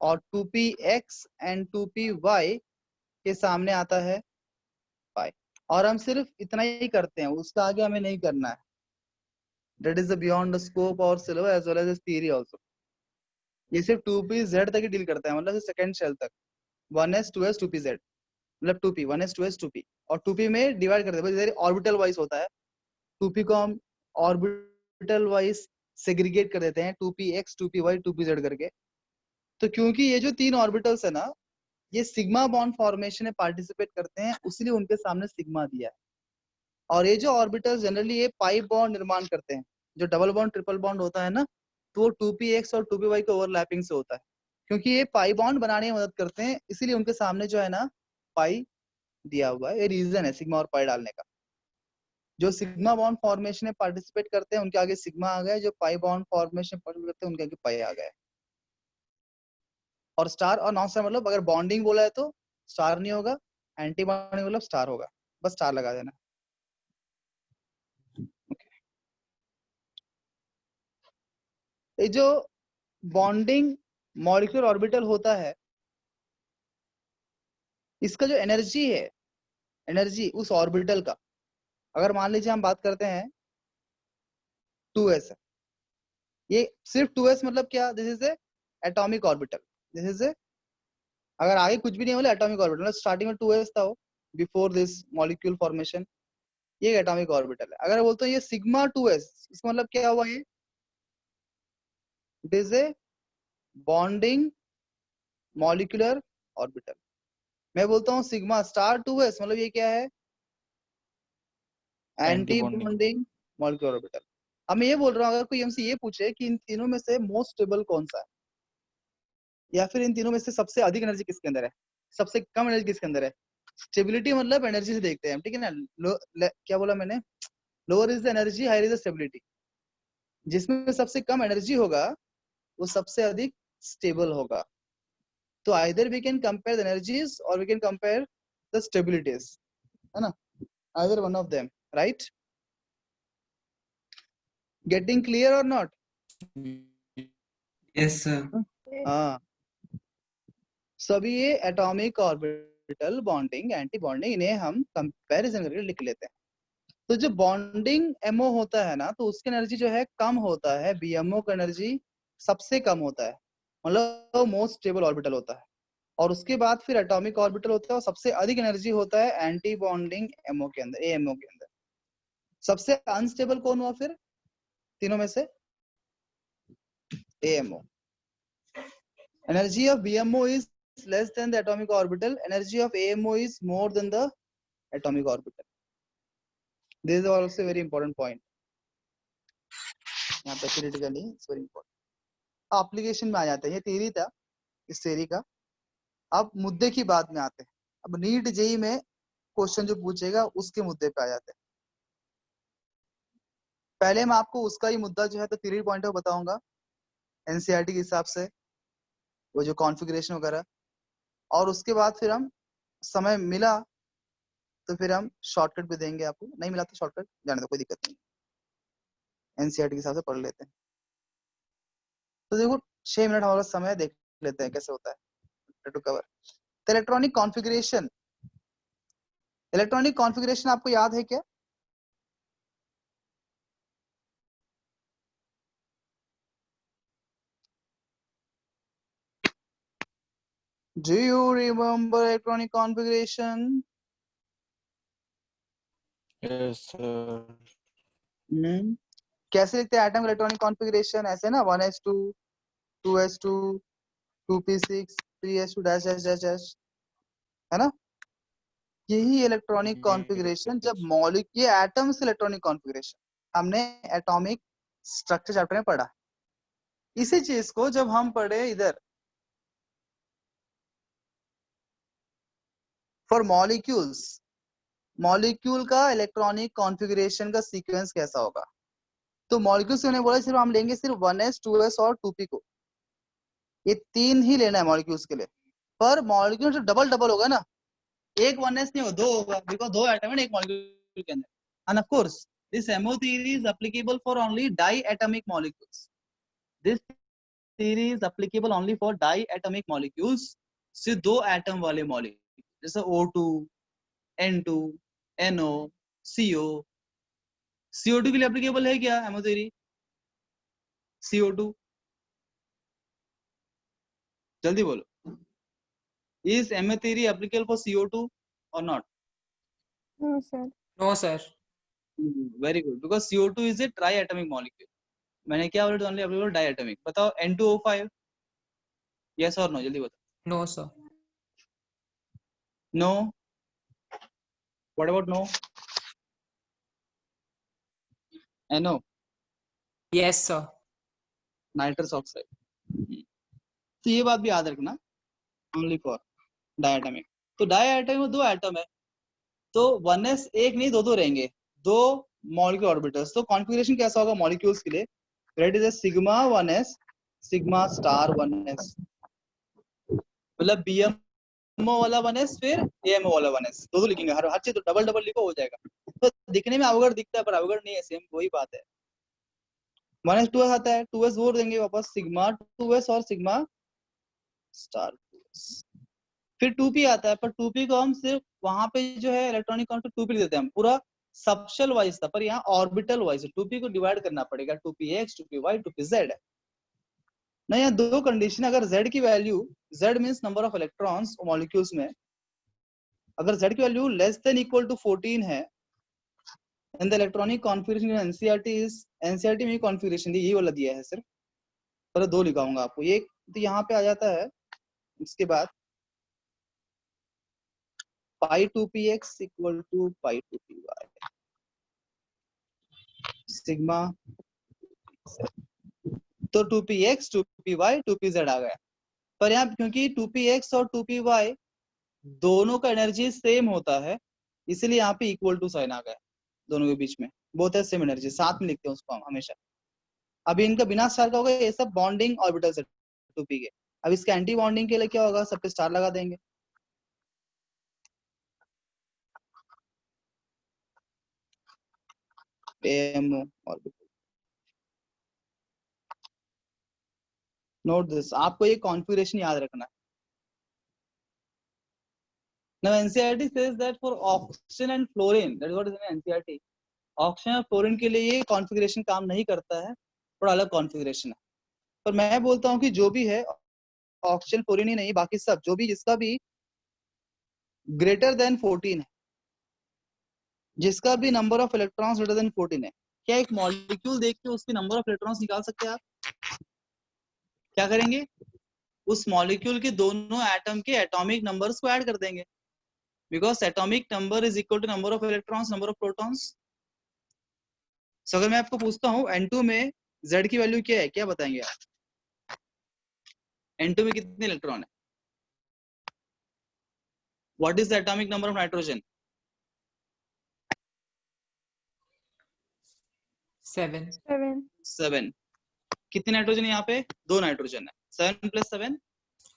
और 2px एंड 2py के सामने आता है पाई। और हम सिर्फ इतना ही करते हैं, उसका आगे हमें नहीं करना है। That is the beyond the scope और syllabus as well as theory also। ये सिर्फ 2pz तक ही डील करता है, मतलब सेकंड शेल तक, 1s 2s 2pz, मतलब 2p 1s 2s 2p, और 2p में डिवाइड करते हैं, जैसे ऑर्बिटल वाइज होता है, 2p को हम ऑर्बिटल वाइज सेग्रीगेट कर देते हैं, 2px 2py 2pz करके। तो क्योंकि ये जो तीन ऑर्बिटल्स है ना, ये सिग्मा बॉन्ड फॉर्मेशन में पार्टिसिपेट करते हैं, इसलिए उनके सामने सिग्मा दिया है। और ये जो ऑर्बिटल्स जनरली ये पाई बॉन्ड निर्माण करते हैं। जो डबल बॉन्ड ट्रिपल बॉन्ड होता है ना, तो वो 2px और 2py के ओवरलैपिंग से होता है, क्योंकि ये पाई बॉन्ड बनाने में मदद करते हैं, इसीलिए उनके सामने जो है ना पाई दिया हुआ है। ये रीजन है सिग्मा और पाई डालने का। जो सिग्मा बॉन्ड फॉर्मेशन में पार्टिसिपेट करते हैं उनके आगे सिग्मा आ गया, जो पाई बॉन्ड फॉर्मेशन में पार्टिसिपेट करते हैं उनके आगे पाई आ गया। और स्टार और नॉन स्टार मतलब अगर बॉन्डिंग बोला है तो स्टार नहीं होगा, एंटी बॉन्डिंग मतलब स्टार होगा, बस स्टार लगा देना। ये जो बॉन्डिंग मॉलिक्यूलर ऑर्बिटल होता है, इसका जो एनर्जी है, एनर्जी उस ऑर्बिटल का, अगर मान लीजिए हम बात करते हैं 2s है, ये सिर्फ 2s मतलब क्या, this is a atomic orbital, this is a, अगर आगे कुछ भी नहीं बोले एटॉमिक ऑर्बिटल, मतलब स्टार्टिंग में 2s था वो बिफोर दिस मॉलिक्यूल फॉर्मेशन, ये एटॉमिक ऑर्बिटल है। अगर बोलते हैं ये सिग्मा 2s, इसका मतलब क्या हुआ, ये it is a bonding molecular orbital. मैं बोलता हूँ सिग्मा स्टार 2s मतलब ये क्या है, एंटी बॉन्डिंग मॉलिक्यूलर ऑर्बिटल। अब मैं ये बोल रहा हूँ अगर कोई हमसे ये पूछे कि इन तीनों में से मोस्ट स्टेबल कौन सा है, या फिर इन तीनों में से सबसे अधिक एनर्जी किसके अंदर है, सबसे कम एनर्जी किसके अंदर है, स्टेबिलिटी मतलब एनर्जी से देखते हैं हम, ठीक है ना। क्या बोला मैंने, lower is the energy, higher is the stability. जिसमें सबसे कम एनर्जी होगा वो सबसे अधिक स्टेबल होगा। तो either we can compare the energies और we can compare the stabilities, है ना, either one of them, right. Getting clear और नॉट? Yes, sir. हाँ, सभी ये atomic orbital bonding anti bonding, इन्हें हम कंपैरिजन करके लिख लेते हैं। तो जो बॉन्डिंग एमओ होता है ना, तो उसकी एनर्जी जो है कम होता है, बीएमओ का एनर्जी सबसे कम होता है, मतलब मोस्ट स्टेबल ऑर्बिटल होता है। और उसके बाद फिर एटॉमिक ऑर्बिटल होता है और सबसे अधिक एनर्जी होता है एंटी बॉन्डिंग एमओ के अंदर, एएमओ के अंदर। सबसे अनस्टेबल कौन हुआ फिर तीनों में से, AMO. Energy of BMO is less than the atomic orbital, energy of AMO is more than the atomic orbital. This is also a very important point. यहाँ पे theoretically it's very important. Application में आ जाते हैं, ये theory था इस theory का। अब मुद्दे की बात में आते हैं। अब नीट जेई में क्वेश्चन जो पूछेगा उसके मुद्दे पे आ जाते हैं। पहले मैं आपको उसका ही मुद्दा जो है तो थ्योरी पॉइंट ऑफ बताऊंगा एनसीईआरटी के हिसाब से, वो जो कॉन्फ़िगरेशन वगैरह, और उसके बाद फिर हम समय मिला तो फिर हम शॉर्टकट भी देंगे आपको, नहीं मिला तो शॉर्टकट जाने दो, कोई दिक्कत नहीं, एनसीईआरटी के हिसाब से पढ़ लेते हैं। तो देखो 6 मिनट हमारा समय, देख लेते हैं कैसे होता है टू कवर। तो इलेक्ट्रॉनिक कॉन्फ़िगरेशन आपको याद है क्या? Do you remember electronic configuration? Yes, sir. कैसे लिखते हैं एटम इलेक्ट्रॉनिक कॉन्फ़िगरेशन? ऐसे ना 1s2 2s2 2p6 3s2 dash dash dash dash, है ना। यही इलेक्ट्रॉनिक कॉन्फ़िगरेशन जब मॉलिक्यूल, ये एटम्स इलेक्ट्रॉनिक कॉन्फ़िगरेशन हमने एटॉमिक स्ट्रक्चर चैप्टर में पढ़ा। इसी चीज को जब हम पढ़े इधर फॉर मॉलिक्यूल्स, मॉलिक्यूल का इलेक्ट्रॉनिक कॉन्फ़िगरेशन का सीक्वेंस कैसा होगा, तो मॉलिक्यूल्स ने बोला सिर्फ हम लेंगे सिर्फ 1s 2s और 2p को, ये तीन ही लेना है मॉलिक्यूल्स के लिए। पर मॉलिक्यूल जो डबल डबल होगा ना, एक 1s नहीं हो, दो होगा, बिकॉज़ दो एटम है एक मॉलिक्यूल के अंदर। And of course this MO theory is applicable for only diatomic molecules. This theory is applicable only for diatomic molecules, सिर्फ दो एटम वाले मॉलिक्यूल, जैसे O2 N2 NO CO। CO2 के लिए एप्लीकेबल है क्या एमओ थ्योरी? CO2 जल्दी बोलो, is MO theory applicable for CO2 और not? No, sir. No, sir. Very good, because CO2 is a try atomic molecule. मैंने क्या बोला, ओनली एप्लीकेबल डाई एटॉमिक। बताओ N2O5, यस और नो, जल्दी बताओ। No, sir. No, what about no? NO, Yes, sir. Nitrous oxide. तो ये बात भी याद रखना, ओनली फॉर डायटोमिक। तो डायटोमिक में 2 एटम है, तो 1s एक नहीं 2 रहेंगे, 2 मॉलिक्यूल ऑर्बिटल्स। तो कॉन्फ़िगरेशन कैसा होगा मॉलिक्यूल्स के लिए? That is sigma 1s sigma star 1s, मतलब BMO वाला 1s फिर AMO वाला 1s, 2 लिखेंगे, हर चीज तो डबल डबल लिखो हो जाएगा। तो दिखने में अवगढ़ दिखता है पर अवगढ़ नहीं है, सेम वही बात है। 1s 2s आता है, 2s वो देंगे वापस, सिग्मा 2s और सिग्मा स्टार 2s। फिर 2p आता है, पर 2p को हम सिर्फ वहां पे जो है इलेक्ट्रॉनिक काउंट 2p देते हैं हम, पूरा सबशेल वाइज था, पर यहाँ ऑर्बिटल वाइज 2p को डिवाइड करना पड़ेगा, 2px 2py 2pz। ना यहाँ 2 कंडीशन, अगर z की value, z means number of electrons molecules में, अगर z की value less than equal to 14 है, and the electronic configuration NCERT में कॉन्फ़िगरेशन यही वाला दिया है सिर्फ, पर 2 लिखाऊंगा आपको ये। तो यहाँ पे आ जाता है, इसके बाद pi 2px equal to pi 2py sigma, तो 2px 2py 2pz आ गया। पर यहाँ क्योंकि 2px और 2py दोनों का एनर्जी सेम होता है, इसलिए यहाँ पे इक्वल टू साइन आ गया, दोनों के बीच में बोथ है सेम एनर्जी, साथ में लिखते हैं उसको हम हमेशा। अभी इनका बिना स्टार का होगा, ये सब बॉन्डिंग ऑर्बिटल्स है 2p के। अब इसका एंटी बॉन्डिंग के लिए क्या होगा, सब पे स्टार लगा देंगे। AMO ऑर्बिटल, नोट दिस, आपको ये कॉन्फ़िगरेशन याद रखना है। Now NCERT says that for oxygen and fluorine, that is what is in NCERT, oxygen और फ्लोरीन के लिए ये कॉन्फ़िगरेशन काम नहीं करता है, थोड़ा अलग कॉन्फ़िगरेशन है। पर मैं बोलता हूँ कि जो भी है, ऑक्सीजन फ्लोरीन ही नहीं, बाकी सब जो भी, जिसका भी ग्रेटर देन 14 है, जिसका भी number of electrons greater than 14 है, क्या एक मॉलिक्यूल देख के उसकी नंबर ऑफ इलेक्ट्रॉन्स निकाल सकते हैं आप? क्या करेंगे, उस मॉलिक्यूल के दोनों एटम के एटॉमिक नंबर्स को ऐड कर देंगे, because atomic number is equal to number of electrons number of protons. So अगर मैं आपको पूछता हूँ N2 में Z की वैल्यू क्या है, क्या बताएंगे आप? N2 में कितने इलेक्ट्रॉन है? What is the atomic number of nitrogen? 7. 7 कितने नाइट्रोजन यहाँ पे? 2 नाइट्रोजन है, 7 + 7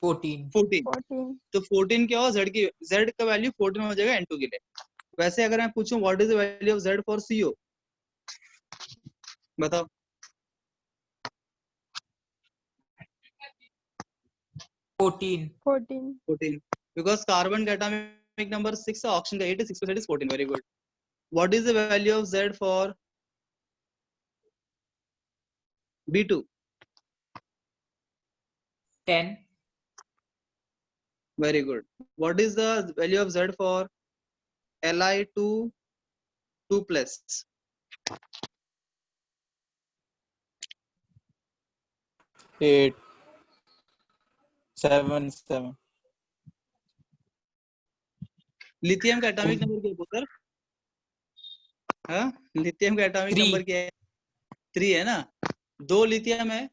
14. 14। 14 तो 14 क्या हो, Z का वैल्यू 14 हो जाएगा N2 के लिए। वैसे अगर मैं पूछूं what is the value of Z for CO, बताओ। 14 बिकॉज कार्बन का एटॉमिक नंबर 6 है, ऑक्सीजन का 8 है, 6 + 8 is 14। Very good. What is the value of Z for B2? 10. Very good. What is the value of Z for Li2 2+? 8 7 7। Lithium का atomic number क्या है पुत्र? हाँ, लिथियम का एटॉमिक 3. नंबर क्या है? 3 है ना। 2 लिथियम है,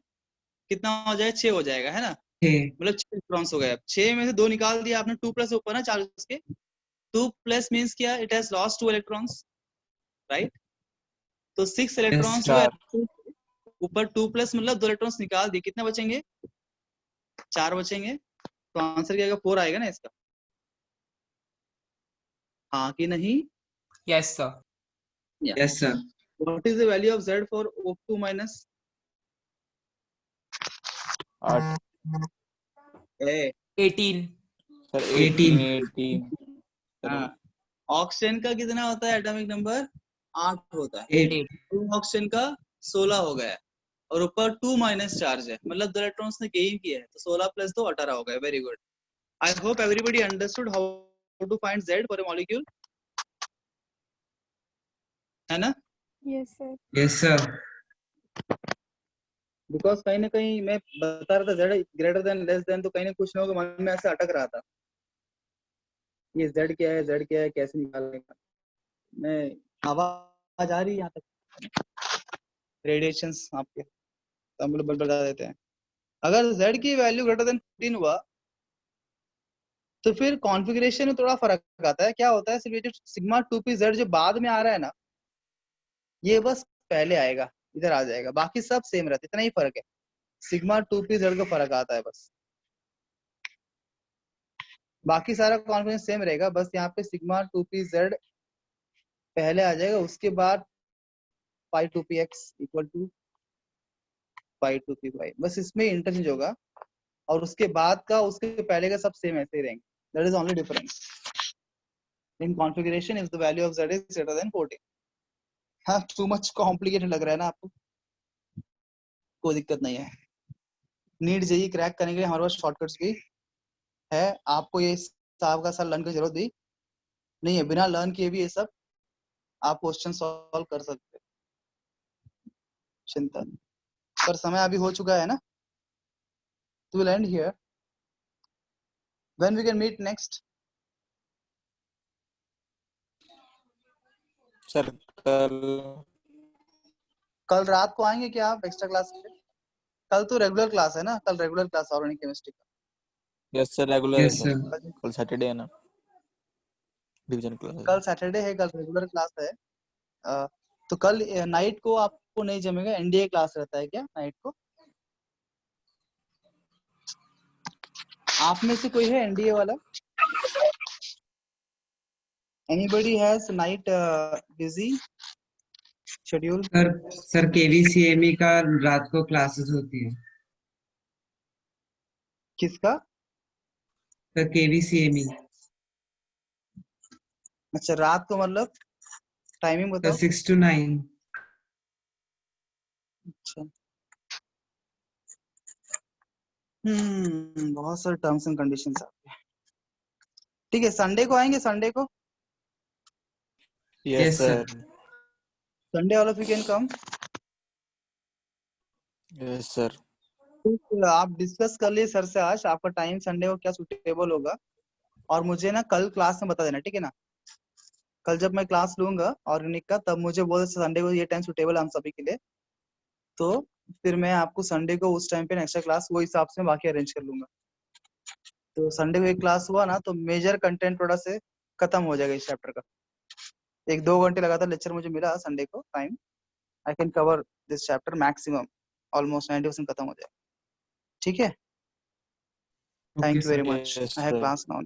कितना हो जाएगा? 6 हो जाएगा, है ना, मतलब 6 इलेक्ट्रॉन्स हो गए। 6 में से 2 निकाल दिया आपने, 2+ ऊपर ना चार्ज उसके, 2+ मींस क्या? It has lost 2 electrons, right. तो 6 इलेक्ट्रॉन्स जो है ऊपर, 2+ मतलब 2 इलेक्ट्रॉन्स निकाल दिए, कितने बचेंगे? 4 बचेंगे। तो आंसर क्या आएगा? 4 आएगा ना इसका, हाँ कि नहीं? Yes, sir. Yes, sir. What is the value of Z for O2 minus? 8 A, 18. Sir 18 18 हाँ, ऑक्सीजन का कितना होता है एटॉमिक नंबर? 8 होता है। 8 तो ऑक्सीजन का 16 हो गया, और ऊपर 2 माइनस चार्ज है, मतलब 2 इलेक्ट्रॉन्स ने गेन किया है, तो 16 + 2 18 हो गया। Very good. I hope everybody understood how to find Z for a molecule, है ना। yes sir Yes, sir. बिकॉज कहीं ना कहीं मैं बता रहा था Z greater than less than, तो कहीं ना कुछ लोगों के मन में ऐसा अटक रहा था, ये Z क्या है, Z क्या है, कैसे निकालने का। मैं आवाज आ रही है यहाँ तक? रेडिएशंस आपके, तो हम लोग बता देते हैं। अगर z की वैल्यू ग्रेटर देन 14 हुआ तो फिर कॉन्फ़िगरेशन में थोड़ा फर्क आता है। क्या होता है, सिर्फ ये जो सिग्मा 2p z जो बाद में आ रहा है ना, ये बस पहले आएगा, इधर आ जाएगा, बाकी सब सेम रहता है, इतना ही फर्क है। सिग्मा 2p z का फर्क आता है बस, बाकी सारा कॉन्फिगरेशन सेम रहेगा। बस यहाँ पे सिग्मा 2p z पहले आ जाएगा, उसके बाद पाई 2px equal to pi 2p5, बस इसमें इंटरचेंज होगा, और उसके बाद का उसके पहले का सब सेम ऐसे ही रहेंगे। That is only difference in configuration if the value of z is greater than 14। हाँ, टू मच कॉम्प्लिकेटेड लग रहा है ना आपको? कोई दिक्कत नहीं है, नीट जेई क्रैक करने के लिए हमारे पास शॉर्टकट्स भी है। आपको ये साल का साल लर्न की जरूरत भी नहीं है, बिना लर्न किए भी ये सब आप क्वेश्चन सॉल्व कर सकते हैं, चिंता नहीं। पर समय अभी हो चुका है ना, तो will end here. When we can meet next? Sir कल रात को आएंगे क्या आप एक्स्ट्रा क्लास के लिए? कल तो रेगुलर क्लास है ना, कल रेगुलर क्लास ऑर्गेनिक केमिस्ट्री का। यस सर, रेगुलर है यस सर। सर। कल सैटरडे है ना, डिवीजन क्लास है। कल सैटरडे है, कल रेगुलर क्लास है। तो कल नाइट को आपको नहीं जमेगा, एनडीए क्लास रहता है क्या नाइट को? आप में से कोई है एनडीए वाला? Anybody has night busy schedule? Sir केवीसीएमई का रात को क्लासेस होती है। किसका? सर केवीसीएमई अच्छा, रात को मतलब टाइमिंग सर बताओ। 6 to 9। अच्छा, बहुत सारे टर्म्स एंड कंडीशंस आपके। ठीक है, संडे को आएंगे, संडे को। Yes yes sir. Sir. Sunday all of you can come. Yes sir. आप डिस्कस कर लिए सर से आज आपका टाइम संडे को क्या सुटेबल होगा, और मुझे ना कल क्लास में बता देना, ठीक है ना? कल जब मैं क्लास लूंगा ऑर्गेनिक का, तब मुझे बोल संडे को ये टाइम सुटेबल है हम सभी के लिए, तो फिर मैं आपको संडे को उस टाइम पे एक्स्ट्रा क्लास वो हिसाब से बाकी अरेंज कर लूंगा। तो संडे को एक क्लास हुआ ना, तो मेजर कंटेंट थोड़ा से खत्म हो जाएगा इस चैप्टर का। 1-2 घंटे लगातार लेक्चर मुझे मिला संडे को time, I can cover this chapter maximum, almost 90% खत्म हो जाएगा। ठीक है, okay thank you very sir. Much, yes I have sir. Class now.